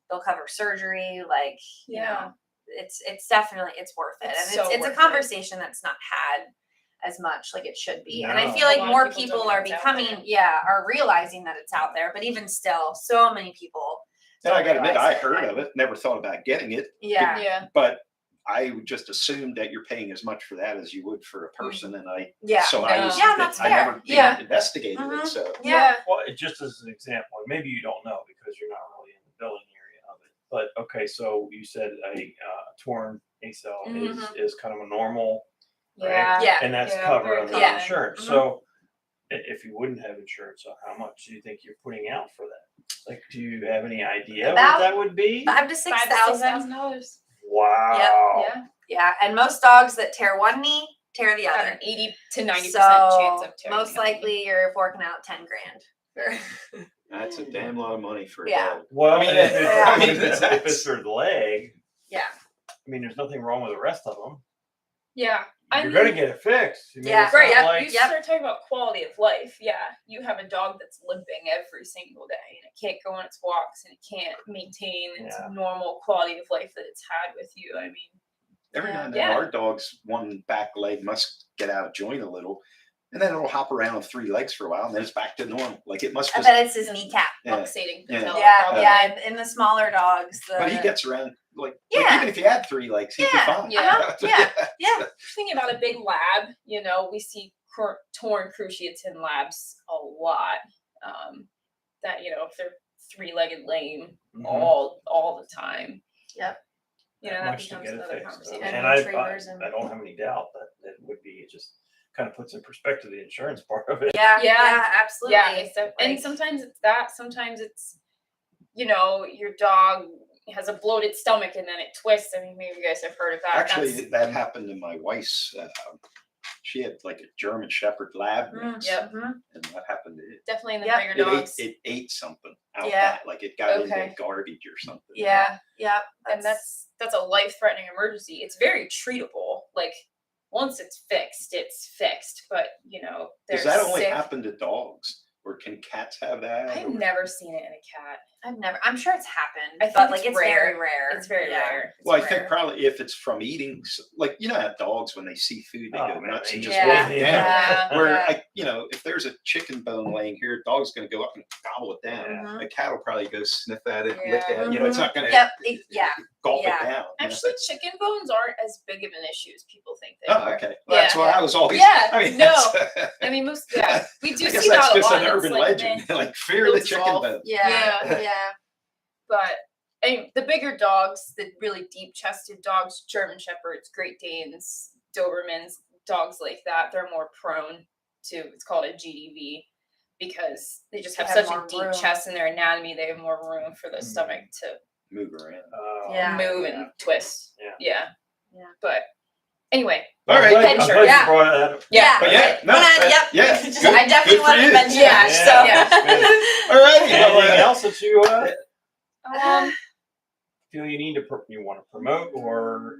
they'll cover surgery. Like you know, it's definitely worth it, It's and so it's a worth it. conversation that's not had as much like it should be. And I No. feel A like lot of more people people don't know are it's out becoming, there. are realizing that it's out there. But even still, so many people. And I got to admit, realize I heard of it, never thought about getting it, Yeah. Yeah. but I just assumed that you're paying as much for that as you would for a person, and I Yeah. so I was Yeah, that's I fair. never Yeah. investigated Mhm. it. So Yeah. Well, just as an example, maybe you don't know because you're not really in the billing area of it. But okay, so you said a torn ACL is kind of a normal, Yeah. Yeah. and that's Yeah, covered very under common. insurance. Mhm. So if you wouldn't have insurance, so how much do you think you're putting out for that? Like, do you have any idea About what that would be? $5,000 to $6,000. $6,000. Wow. Yeah. Yeah, and most dogs that tear one knee tear the Have other. an 80 to 90% So chance of tearing. most the knee. likely you're forking out $10,000. that's a damn lot of money for a Yeah. dog. Well, I mean, if it's, yeah. I mean, if it's their leg, Yeah. I mean, there's nothing wrong with the rest of them. Yeah. You're gonna get it fixed. I mean, Yeah. it's Right, not yeah, like- you start talking about quality of life. Yeah, you have a dog that's limping every single day and it can't go on its walks and it can't maintain its Yeah. normal quality of life that it's had with you. I mean, Every now and then, Yeah. our dog's one back leg must get out of joint a little, and then it'll hop around on 3 legs for a while, and then it's back to normal. Like it must I just. bet it's his kneecap. Yeah. luxating Yeah. patella. Yeah, probably. yeah. In the smaller dogs, But he gets around like Yeah. even if he had 3 legs, he'd be Yeah. fine. Yeah. Yeah. Thinking about a big lab, you know, we see torn cruciates in labs a lot. That, you know, if they're 3-legged lame Mhm. all the time. Yep. You know, That that much to becomes get it another fixed. conversation. And And I retrievers and- don't have any doubt that it would be. It just kind of puts in perspective the insurance part of it. Yeah. Yeah. Absolutely. Yeah, and Like- sometimes it's that. Sometimes it's, you know, your dog has a bloated stomach and then it twists. I mean, maybe you guys have heard of that. Actually, That's, that happened to my wife's. She had like a German Shepherd Lab mix, Yep. Mhm. and that happened to it. definitely in the Yeah. bigger dogs. It ate something out Yeah. back, like it got Okay. into garbage or something. Yeah. Yeah. And that's a life-threatening emergency. It's very treatable. Like once it's fixed. But you know, Does they're that only sick. happen to dogs, or can cats have that? I've or- never seen it in a cat. I'm sure it's happened, I think but like it's it's very rare. rare. It's very Yeah. rare. It's Well, I think rare. probably if it's from eating, like you know, how dogs when they see food they Oh, go man, nuts and they just Yeah. wolf it down. Yeah. Where Yeah. you know, if there's a chicken bone laying here, a dog's going to go up and gobble it down. Mhm. A cat will probably go sniff at it, Yeah. lick at it. You know, it's not going to Yep. gulp Yeah. it down. you know? Actually, chicken bones aren't as big of an issue as people think they Oh, are. okay. Well, that's Yeah. what I was always. Yeah, I mean, no. that's- I mean, most we do I guess see that's that a just lot. an It's urban like, legend. meh. Like fear the Those chicken soft- bone. Yeah. But I mean, the bigger dogs, the really deep-chested dogs, German Shepherds, Great Danes, Dobermans, dogs like that, they're more prone to, it's called a GDV, because they just have They have such a more deep room. chest in their anatomy. They have more room for the stomach to Move around. Yeah. move and twist. Yeah. Yeah. But anyway, All I'm right. glad- I'm Picture, glad you yeah. brought that up. yeah. But yeah, no, Yep. yeah. Just- good- I definitely good for wanted to you. mention Yeah. that. So. Yeah. All right. Anything else that you feel you need to you want to promote or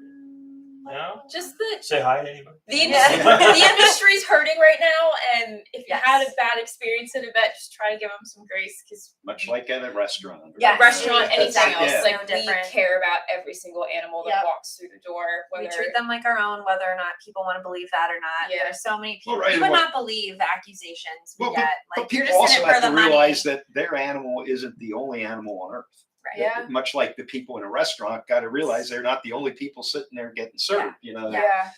no? Just the Say hi to anybody. the industry's hurting right now, and if you Yes. had a bad experience at a vet, just try to give them some grace, because Much like at a restaurant. Yeah. restaurant, anything Exactly. else, Yeah. like No different. we care about every single animal that Yep. walks through the door. We Whether treat them like our own, whether or not people want to believe that or not. Yeah. There's so many people. Well, right, You would well- not believe the accusations we Well, get. But Like you're people just in also it for have the to money. realize that their animal isn't the only animal on earth. Right. Yeah. Much like the people in a restaurant got to realize they're not the only people sitting there getting served. You know. Yeah.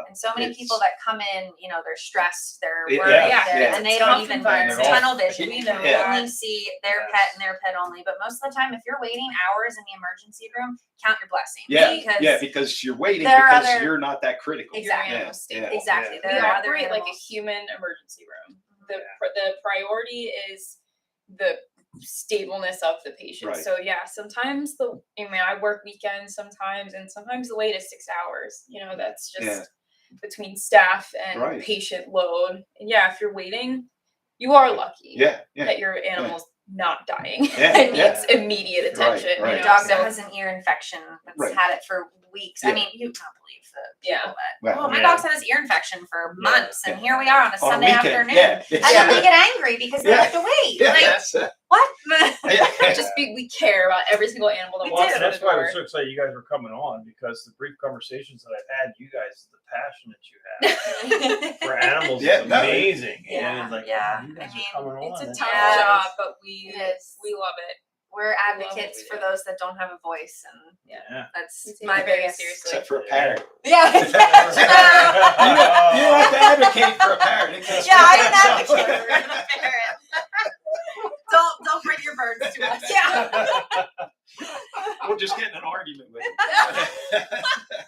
And so many It's- people that come in, you know, they're stressed, they're Yeah, worried, yeah, they're- and they don't tough even environment. it's tunnel vision. We You know can that. only see their pet and their pet only. But most of the time, if you're waiting hours in the emergency room, count your blessings. Yeah, because you're waiting there are because other- you're not that critical. Exactly. Your Yeah, animal's stable. yeah. Exactly. We There are other operate like a animals. human emergency room. Mhm. The priority is the stableness of the patient. Right. So yeah, sometimes I work weekends sometimes, and sometimes the wait is 6 hours. You know, that's just Yeah. between staff and Right. patient load. And yeah, if you're waiting, you are lucky Yeah, yeah. that your animal's not dying. Yeah, It yeah. needs immediate Right, attention. right. You A know? dog So, that has an ear infection that's Right. had it for weeks. Yeah. I mean, you can't believe the Yeah. people that. Well, Oh, my yeah. dog's had this ear infection for Yeah. months, and Yeah. here we are on a On a Sunday weekend, afternoon, yeah. and then Yeah. they get angry because they Yeah. have to wait. Yeah, Like, that's what? yeah. just we care about every single animal that We walks do. in That's the why I door. was so excited you guys were coming on, because the brief conversations that I've had, you guys, the passion that you have for animals Yeah, is no, it- amazing. Yeah, and it's like, yeah. wow, you guys I mean, are coming on. It's a and- tough Yeah. job, but we It is. we love it. We're love what advocates we for do. those that don't have a voice, and Yeah. that's We take my it very biggest. seriously. Except for a parrot. Yeah. You don't have to advocate for a parrot. It can Yeah, I don't speak advocate itself. for the parrot. Don't bring your birds to us. Yeah. We'll just get in an argument with him.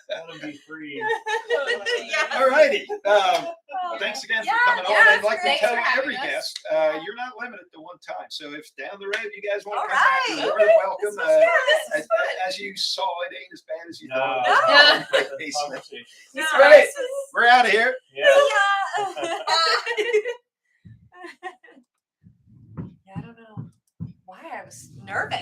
Let them be free. Yeah. All righty. Thanks again Yeah, for coming on. yeah, I'd like to thanks tell for having every us. guest, you're not limited to one time. So if down the road you guys want All to come back, right. you're more than welcome. This was fun. As you saw, it ain't as bad as you No, thought. No. It was. the conversation. No, Right. this was- We're out of here. Yeah. Yeah. Yeah, I don't know why I was nervous.